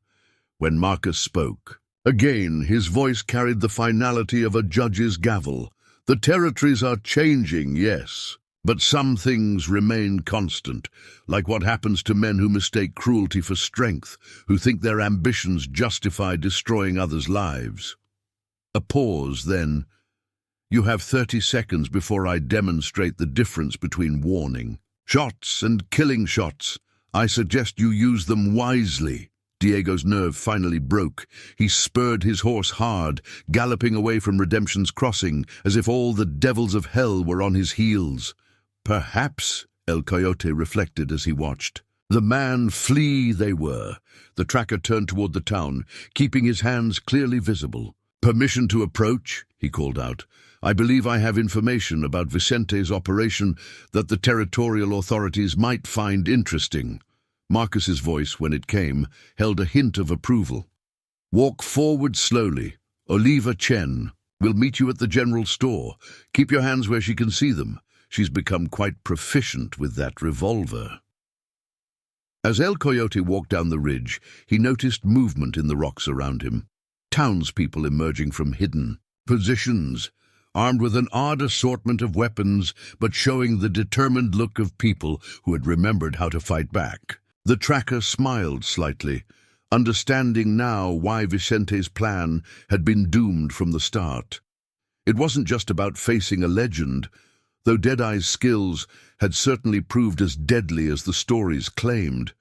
When Marcus spoke, again his voice carried the finality of a judge's gavel. "The territories are changing, yes, but some things remain constant, like what happens to men who mistake cruelty for strength, who think their ambitions justify destroying others' lives." A pause, then, "You have 30 seconds before I demonstrate the difference between warning shots and killing shots. I suggest you use them wisely." Diego's nerve finally broke. He spurred his horse hard, galloping away from Redemption's Crossing, as if all the devils of hell were on his heels. Perhaps, El Coyote reflected as he watched. The man flee they were. The tracker turned toward the town, keeping his hands clearly visible. "Permission to approach," he called out. "I believe I have information about Vicente's operation that the territorial authorities might find interesting." Marcus's voice, when it came, held a hint of approval. "Walk forward slowly. Oliva Chen will meet you at the general store. Keep your hands where she can see them. She's become quite proficient with that revolver. As El Coyote walked down the ridge, he noticed movement in the rocks around him. Townspeople emerging from hidden positions, armed with an odd assortment of weapons, but showing the determined look of people who had remembered how to fight back. The tracker smiled slightly, understanding now why Vicente's plan had been doomed from the start. It wasn't just about facing a legend, though Deadeye's skills had certainly proved as deadly as the stories claimed.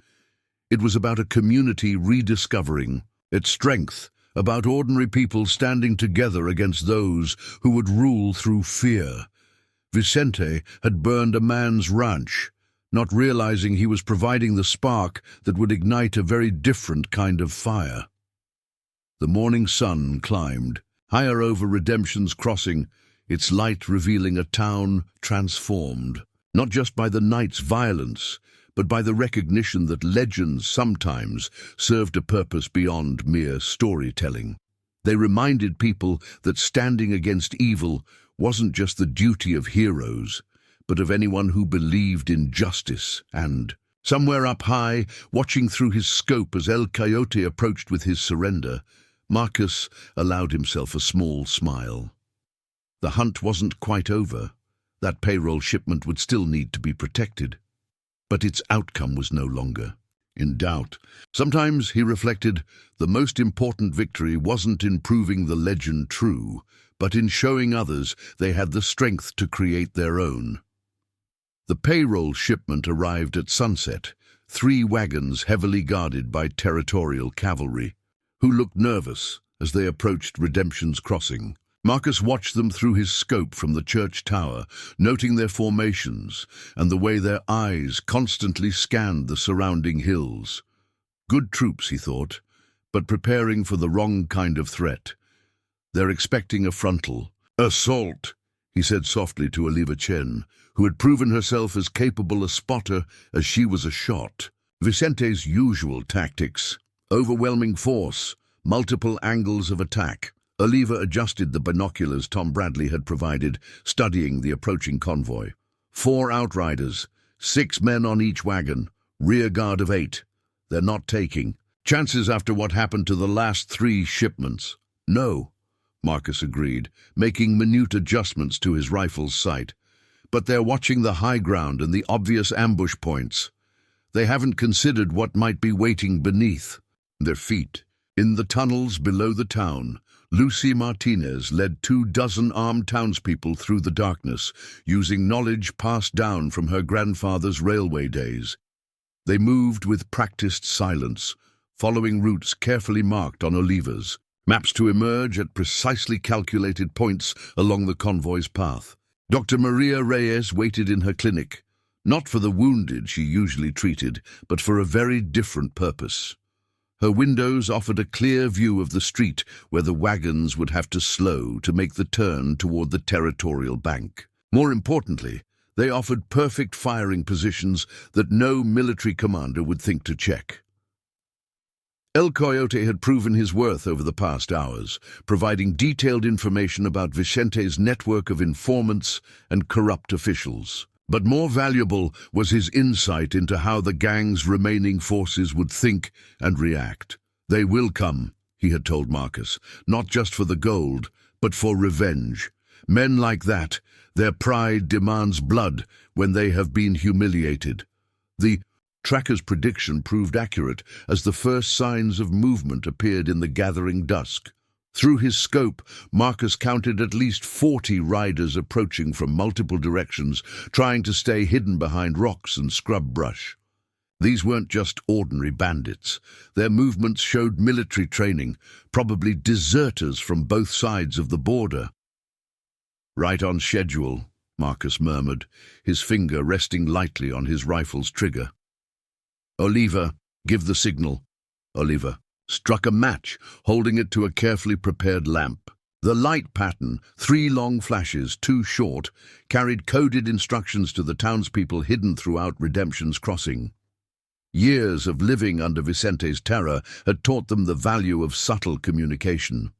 It was about a community rediscovering its strength, about ordinary people standing together against those who would rule through fear. Vicente had burned a man's ranch, not realizing he was providing the spark that would ignite a very different kind of fire. The morning sun climbed, higher over Redemption's Crossing, its light revealing a town transformed, not just by the night's violence, but by the recognition that legends sometimes served a purpose beyond mere storytelling. They reminded people that standing against evil wasn't just the duty of heroes, but of anyone who believed in justice. And, somewhere up high, watching through his scope as El Coyote approached with his surrender, Marcus allowed himself a small smile. The hunt wasn't quite over. That payroll shipment would still need to be protected. But its outcome was no longer in doubt. Sometimes, he reflected, the most important victory wasn't in proving the legend true, but in showing others they had the strength to create their own. The payroll shipment arrived at sunset, 3 wagons heavily guarded by territorial cavalry, who looked nervous as they approached Redemption's Crossing. Marcus watched them through his scope from the church tower, noting their formations and the way their eyes constantly scanned the surrounding hills. Good troops, he thought, but preparing for the wrong kind of threat. They're expecting a frontal assault, he said softly to Oliva Chen, who had proven herself as capable a spotter as she was a shot. Vicente's usual tactics: overwhelming force, multiple angles of attack. Oliva adjusted the binoculars Tom Bradley had provided, studying the approaching convoy. 4 outriders, 6 men on each wagon, rear guard of 8. They're not taking chances after what happened to the last 3 shipments. No, Marcus agreed, making minute adjustments to his rifle's sight. But they're watching the high ground and the obvious ambush points. They haven't considered what might be waiting beneath their feet. In the tunnels below the town, Lucy Martinez led 24 armed townspeople through the darkness, using knowledge passed down from her grandfather's railway days. They moved with practiced silence, following routes carefully marked on Oliva's maps to emerge at precisely calculated points along the convoy's path. Dr. Maria Reyes waited in her clinic, not for the wounded she usually treated, but for a very different purpose. Her windows offered a clear view of the street where the wagons would have to slow to make the turn toward the territorial bank. More importantly, they offered perfect firing positions that no military commander would think to check. El Coyote had proven his worth over the past hours, providing detailed information about Vicente's network of informants and corrupt officials. But more valuable was his insight into how the gang's remaining forces would think and react. They will come, he had told Marcus, not just for the gold, but for revenge. Men like that, their pride demands blood when they have been humiliated. The tracker's prediction proved accurate as the first signs of movement appeared in the gathering dusk. Through his scope, Marcus counted at least 40 riders approaching from multiple directions, trying to stay hidden behind rocks and scrub brush. These weren't just ordinary bandits. Their movements showed military training, probably deserters from both sides of the border. "Right on schedule," Marcus murmured, his finger resting lightly on his rifle's trigger. "Oliva, give the signal." Oliva struck a match, holding it to a carefully prepared lamp. The light pattern, 3 long flashes, 2 short, carried coded instructions to the townspeople hidden throughout Redemption's Crossing. Years of living under Vicente's terror had taught them the value of subtle communication.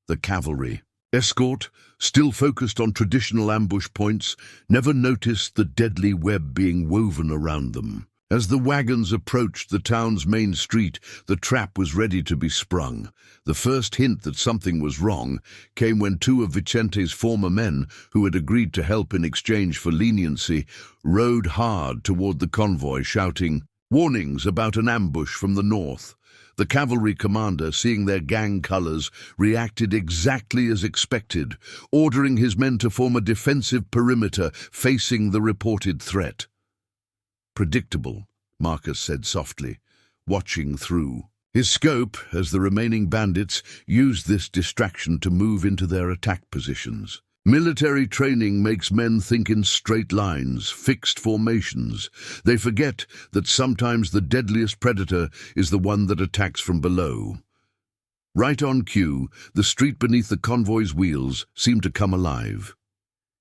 The cavalry escort, still focused on traditional ambush points, never noticed the deadly web being woven around them. As the wagons approached the town's main street, the trap was ready to be sprung. The first hint that something was wrong came when two of Vicente's former men, who had agreed to help in exchange for leniency, rode hard toward the convoy, shouting warnings about an ambush from the north. The cavalry commander, seeing their gang colors, reacted exactly as expected, ordering his men to form a defensive perimeter facing the reported threat. "Predictable," Marcus said softly, watching through his scope as the remaining bandits used this distraction to move into their attack positions. Military training makes men think in straight lines, fixed formations. They forget that sometimes the deadliest predator is the one that attacks from below. Right on cue, the street beneath the convoy's wheels seemed to come alive.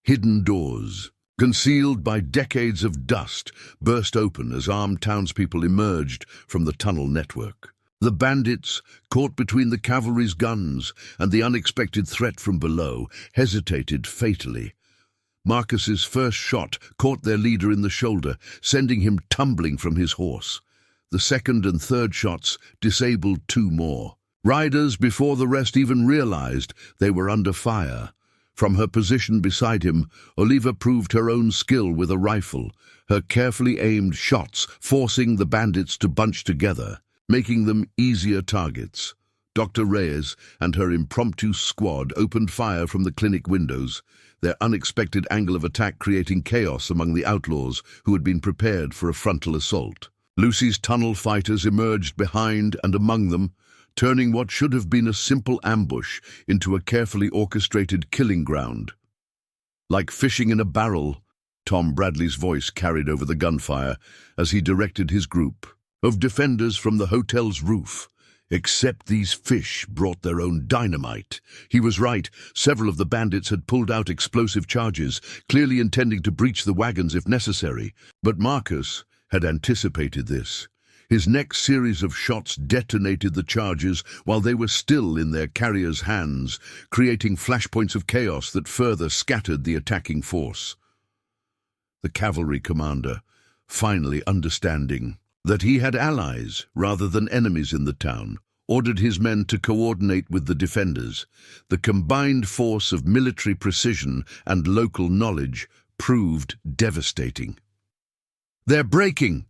Hidden doors, concealed by decades of dust, burst open as armed townspeople emerged from the tunnel network. The bandits, caught between the cavalry's guns and the unexpected threat from below, hesitated fatally. Marcus's first shot caught their leader in the shoulder, sending him tumbling from his horse. The second and third shots disabled two more. Riders, before the rest even realized they were under fire. From her position beside him, Oliva proved her own skill with a rifle, her carefully aimed shots forcing the bandits to bunch together, making them easier targets. Dr. Reyes and her impromptu squad opened fire from the clinic windows, their unexpected angle of attack creating chaos among the outlaws who had been prepared for a frontal assault. Lucy's tunnel fighters emerged behind and among them, turning what should have been a simple ambush into a carefully orchestrated killing ground. Like fishing in a barrel, Tom Bradley's voice carried over the gunfire as he directed his group of defenders from the hotel's roof. Except these fish brought their own dynamite. He was right. Several of the bandits had pulled out explosive charges, clearly intending to breach the wagons if necessary. But Marcus had anticipated this. His next series of shots detonated the charges while they were still in their carriers' hands, creating flashpoints of chaos that further scattered the attacking force. The cavalry commander, finally understanding that he had allies rather than enemies in the town, ordered his men to coordinate with the defenders. The combined force of military precision and local knowledge proved devastating. "They're breaking!"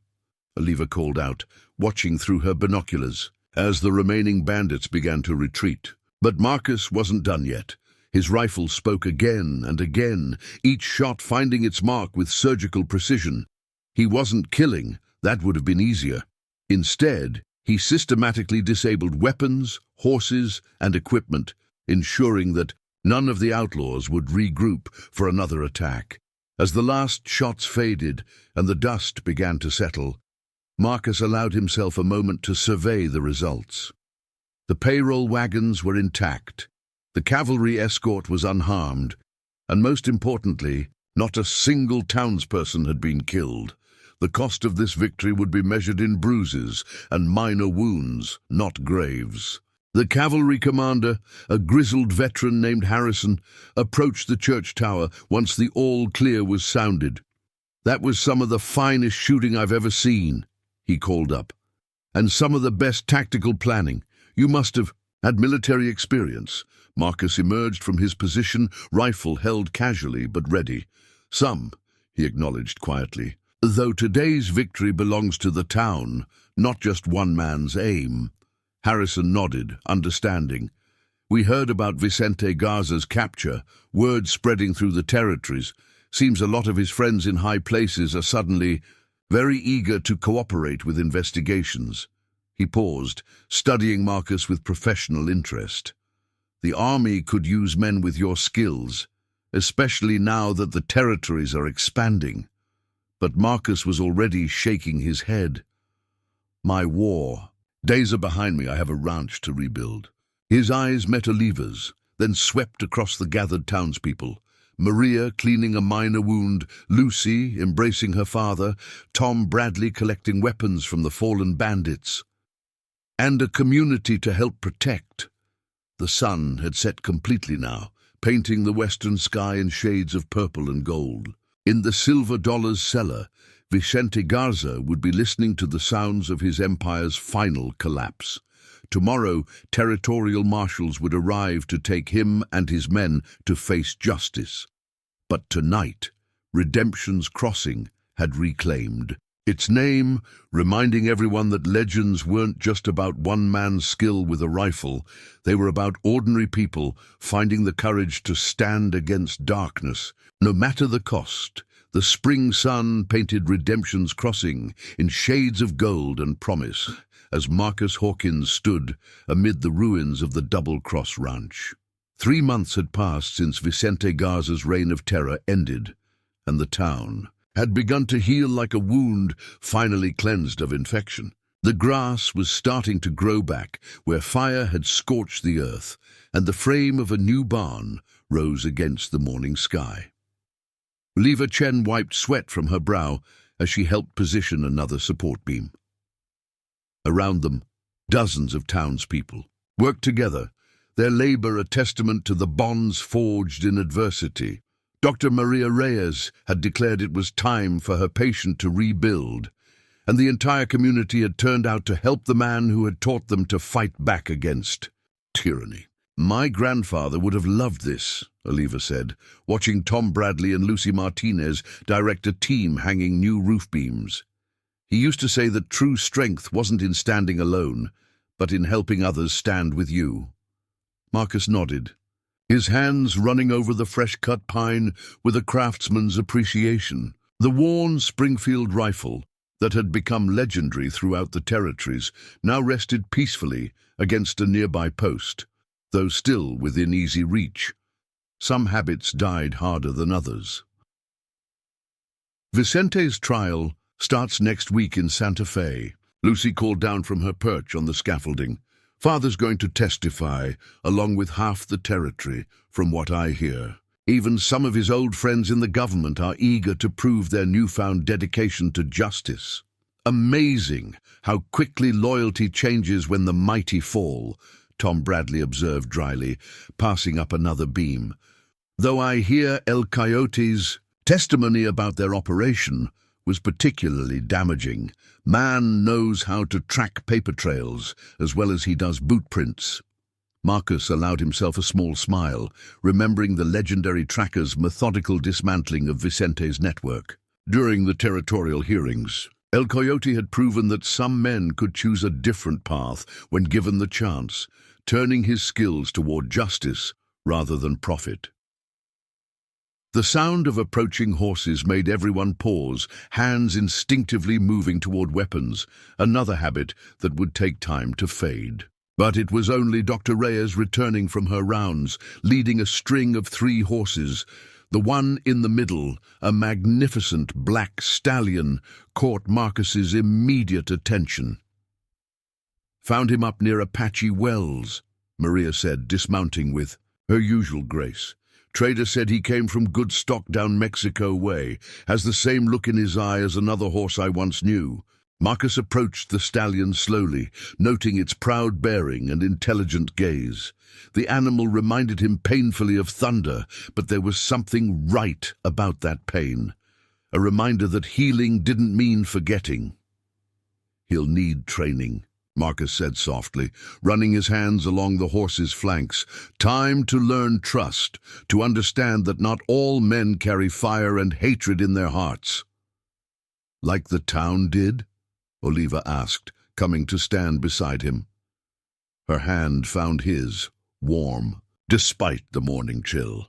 Oliva called out, watching through her binoculars, as the remaining bandits began to retreat. But Marcus wasn't done yet. His rifle spoke again and again, each shot finding its mark with surgical precision. He wasn't killing, that would have been easier. Instead, he systematically disabled weapons, horses, and equipment, ensuring that none of the outlaws would regroup for another attack. As the last shots faded and the dust began to settle, Marcus allowed himself a moment to survey the results. The payroll wagons were intact, the cavalry escort was unharmed, and most importantly, not a single townsperson had been killed. The cost of this victory would be measured in bruises and minor wounds, not graves. The cavalry commander, a grizzled veteran named Harrison, approached the church tower once the all-clear was sounded. "That was some of the finest shooting I've ever seen," he called up. "And some of the best tactical planning. You must have had military experience." Marcus emerged from his position, rifle held casually but ready. "Some," he acknowledged quietly. "Though today's victory belongs to the town, not just one man's aim." Harrison nodded, understanding. "We heard about Vicente Garza's capture, word spreading through the territories. Seems a lot of his friends in high places are suddenly very eager to cooperate with investigations." He paused, studying Marcus with professional interest. "The army could use men with your skills, especially now that the territories are expanding." But Marcus was already shaking his head. "My war. Days are behind me. I have a ranch to rebuild." His eyes met Oliva's, then swept across the gathered townspeople. Maria cleaning a minor wound, Lucy embracing her father, Tom Bradley collecting weapons from the fallen bandits. And a community to help protect. The sun had set completely now, painting the western sky in shades of purple and gold. In the silver dollar's cellar, Vicente Garza would be listening to the sounds of his empire's final collapse. Tomorrow, territorial marshals would arrive to take him and his men to face justice. But tonight, Redemption's Crossing had reclaimed its name, reminding everyone that legends weren't just about one man's skill with a rifle. They were about ordinary people finding the courage to stand against darkness, no matter the cost. The spring sun painted Redemption's Crossing in shades of gold and promise as Marcus Hawkins stood amid the ruins of the Double Cross Ranch. 3 months had passed since Vicente Garza's reign of terror ended, and the town had begun to heal like a wound finally cleansed of infection. The grass was starting to grow back where fire had scorched the earth, and the frame of a new barn rose against the morning sky. Oliva Chen wiped sweat from her brow as she helped position another support beam. Around them, dozens of townspeople worked together, their labor a testament to the bonds forged in adversity. Dr. Maria Reyes had declared it was time for her patient to rebuild, and the entire community had turned out to help the man who had taught them to fight back against tyranny. "My grandfather would have loved this," Oliva said, watching Tom Bradley and Lucy Martinez direct a team hanging new roof beams. "He used to say that true strength wasn't in standing alone, but in helping others stand with you." Marcus nodded, his hands running over the fresh-cut pine with a craftsman's appreciation. The worn Springfield rifle that had become legendary throughout the territories now rested peacefully against a nearby post, though still within easy reach. Some habits died harder than others. Vicente's trial starts next week in Santa Fe. Lucy called down from her perch on the scaffolding. "Father's going to testify, along with half the territory, from what I hear. Even some of his old friends in the government are eager to prove their newfound dedication to justice." "Amazing how quickly loyalty changes when the mighty fall," Tom Bradley observed dryly, passing up another beam. "Though I hear El Coyote's testimony about their operation was particularly damaging. Man knows how to track paper trails as well as he does boot prints." Marcus allowed himself a small smile, remembering the legendary tracker's methodical dismantling of Vicente's network. During the territorial hearings, El Coyote had proven that some men could choose a different path when given the chance, turning his skills toward justice rather than profit. The sound of approaching horses made everyone pause, hands instinctively moving toward weapons, another habit that would take time to fade. But it was only Dr. Reyes returning from her rounds, leading a string of 3 horses. The one in the middle, a magnificent black stallion, caught Marcus's immediate attention. "Found him up near Apache Wells," Maria said, dismounting with her usual grace. "Trader said he came from good stock down Mexico way. Has the same look in his eye as another horse I once knew." Marcus approached the stallion slowly, noting its proud bearing and intelligent gaze. The animal reminded him painfully of thunder, but there was something right about that pain. A reminder that healing didn't mean forgetting. "He'll need training," Marcus said softly, running his hands along the horse's flanks. "Time to learn trust, to understand that not all men carry fire and hatred in their hearts." "Like the town did?" Oliva asked, coming to stand beside him. Her hand found his, warm, despite the morning chill.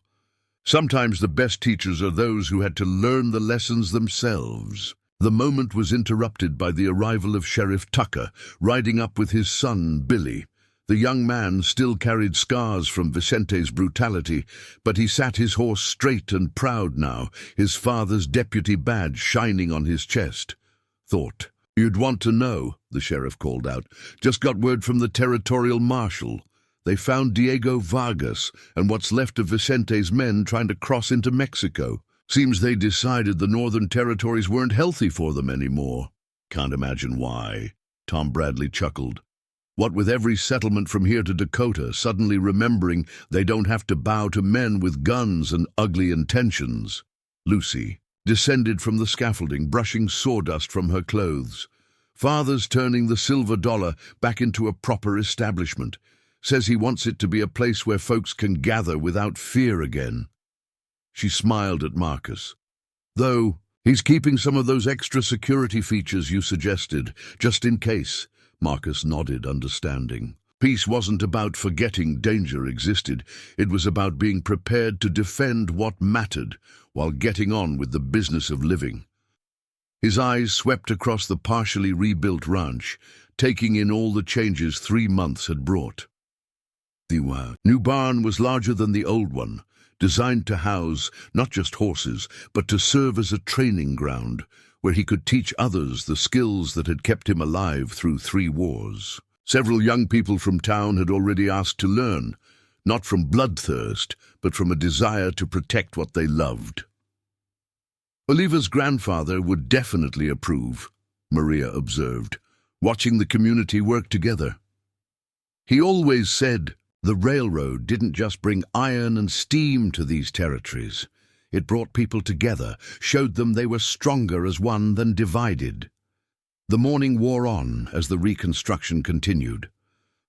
Sometimes the best teachers are those who had to learn the lessons themselves. The moment was interrupted by the arrival of Sheriff Tucker, riding up with his son, Billy. The young man still carried scars from Vicente's brutality, but he sat his horse straight and proud now, his father's deputy badge shining on his chest. "Thought you'd want to know," the sheriff called out. "Just got word from the territorial marshal. They found Diego Vargas and what's left of Vicente's men trying to cross into Mexico. Seems they decided the northern territories weren't healthy for them anymore." "Can't imagine why," Tom Bradley chuckled. What with every settlement from here to Dakota suddenly remembering they don't have to bow to men with guns and ugly intentions. Lucy descended from the scaffolding, brushing sawdust from her clothes. Father's turning the silver dollar back into a proper establishment. Says he wants it to be a place where folks can gather without fear again. She smiled at Marcus. Though, he's keeping some of those extra security features you suggested, just in case. Marcus nodded, understanding. Peace wasn't about forgetting danger existed. It was about being prepared to defend what mattered while getting on with the business of living. His eyes swept across the partially rebuilt ranch, taking in all the changes 3 months had brought. The new barn was larger than the old one, designed to house not just horses, but to serve as a training ground where he could teach others the skills that had kept him alive through 3 wars. Several young people from town had already asked to learn, not from bloodthirst, but from a desire to protect what they loved. Oliva's grandfather would definitely approve, Maria observed, watching the community work together. He always said the railroad didn't just bring iron and steam to these territories. It brought people together, showed them they were stronger as one than divided. The morning wore on as the reconstruction continued.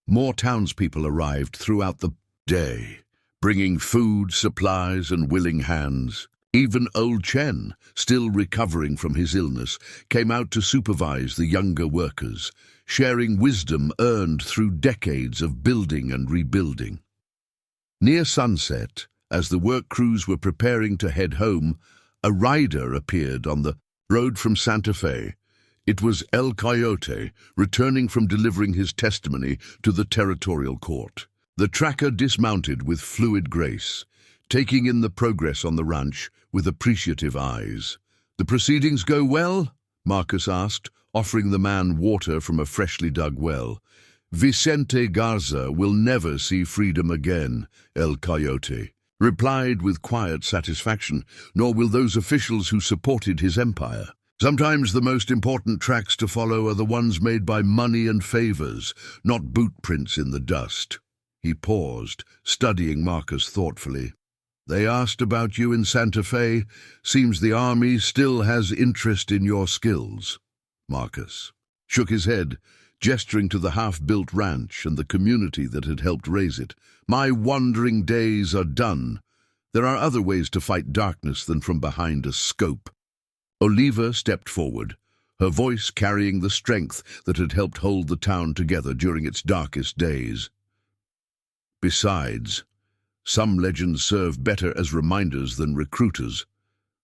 More townspeople arrived throughout the day, bringing food, supplies, and willing hands. Even old Chen, still recovering from his illness, came out to supervise the younger workers, sharing wisdom earned through decades of building and rebuilding. Near sunset, as the work crews were preparing to head home, a rider appeared on the road from Santa Fe. It was El Coyote, returning from delivering his testimony to the territorial court. The tracker dismounted with fluid grace, taking in the progress on the ranch with appreciative eyes. "The proceedings go well?" Marcus asked, offering the man water from a freshly dug well. "Vicente Garza will never see freedom again," El Coyote replied with quiet satisfaction, "nor will those officials who supported his empire. Sometimes the most important tracks to follow are the ones made by money and favors, not boot prints in the dust." He paused, studying Marcus thoughtfully. "They asked about you in Santa Fe. Seems the army still has interest in your skills." Marcus shook his head, gesturing to the half-built ranch and the community that had helped raise it. "My wandering days are done. There are other ways to fight darkness than from behind a scope." Oliva stepped forward, her voice carrying the strength that had helped hold the town together during its darkest days. "Besides, some legends serve better as reminders than recruiters.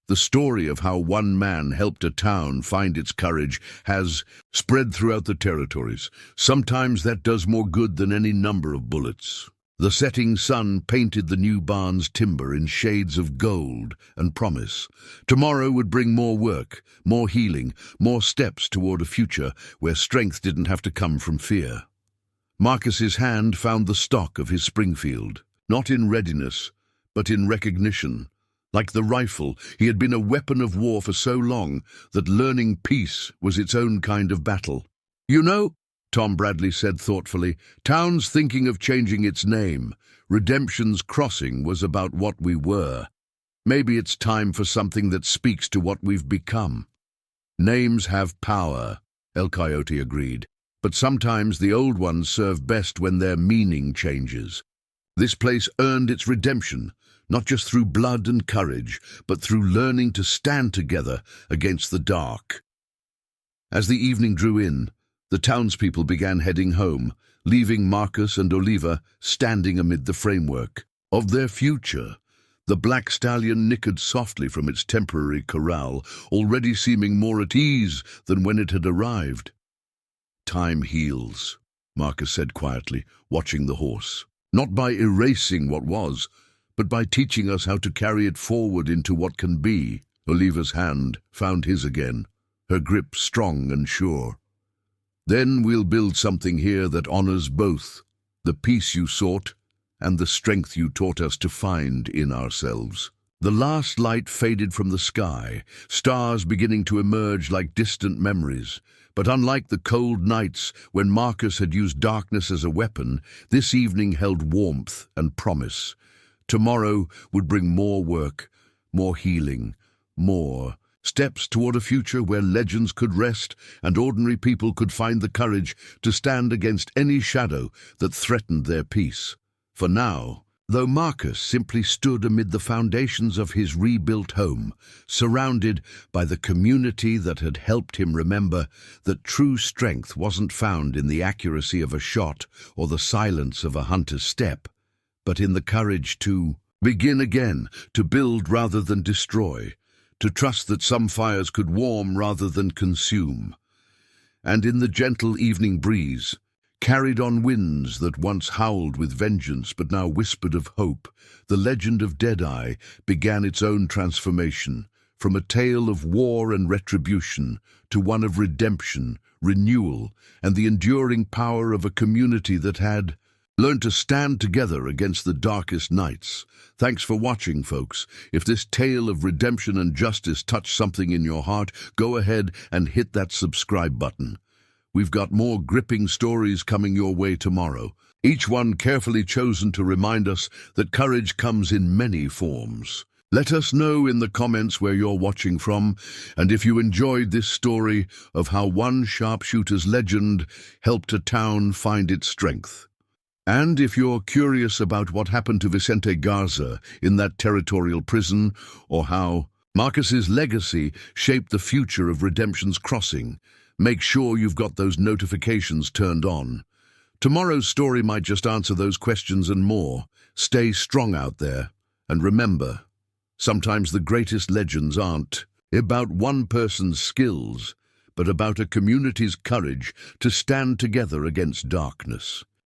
The story of how one man helped a town find its courage has spread throughout the territories. Sometimes that does more good than any number of bullets." The setting sun painted the new barn's timber in shades of gold and promise. Tomorrow would bring more work, more healing, more steps toward a future where strength didn't have to come from fear. Marcus's hand found the stock of his Springfield, not in readiness, but in recognition. Like the rifle, he had been a weapon of war for so long that learning peace was its own kind of battle. "You know," Tom Bradley said thoughtfully, "town's thinking of changing its name. Redemption's Crossing was about what we were. Maybe it's time for something that speaks to what we've become." "Names have power," El Coyote agreed, "but sometimes the old ones serve best when their meaning changes. This place earned its redemption, not just through blood and courage, but through learning to stand together against the dark." As the evening drew in, the townspeople began heading home, leaving Marcus and Oliva standing amid the framework of their future. The black stallion nickered softly from its temporary corral, already seeming more at ease than when it had arrived. "Time heals," Marcus said quietly, watching the horse. "Not by erasing what was, but by teaching us how to carry it forward into what can be." Oliva's hand found his again, her grip strong and sure. "Then we'll build something here that honors both, the peace you sought and the strength you taught us to find in ourselves." The last light faded from the sky, stars beginning to emerge like distant memories, But unlike the cold nights when Marcus had used darkness as a weapon, this evening held warmth and promise. Tomorrow would bring more work, more healing, more steps toward a future where legends could rest and ordinary people could find the courage to stand against any shadow that threatened their peace. For now, though Marcus simply stood amid the foundations of his rebuilt home, surrounded by the community that had helped him remember that true strength wasn't found in the accuracy of a shot or the silence of a hunter's step, but in the courage to begin again, to build rather than destroy, to trust that some fires could warm rather than consume. And in the gentle evening breeze, carried on winds that once howled with vengeance but now whispered of hope, the legend of Deadeye began its own transformation, from a tale of war and retribution to one of redemption, renewal, and the enduring power of a community that had learned to stand together against the darkest nights. Thanks for watching, folks. If this tale of redemption and justice touched something in your heart, go ahead and hit that subscribe button. We've got more gripping stories coming your way tomorrow, each one carefully chosen to remind us that courage comes in many forms. Let us know in the comments where you're watching from, and if you enjoyed this story of how one sharpshooter's legend helped a town find its strength. And if you're curious about what happened to Vicente Garza in that territorial prison, or how Marcus's legacy shaped the future of Redemption's Crossing, make sure you've got those notifications turned on. Tomorrow's story might just answer those questions and more. Stay strong out there, and remember, sometimes the greatest legends aren't about one person's skills, but about a community's courage to stand together against darkness.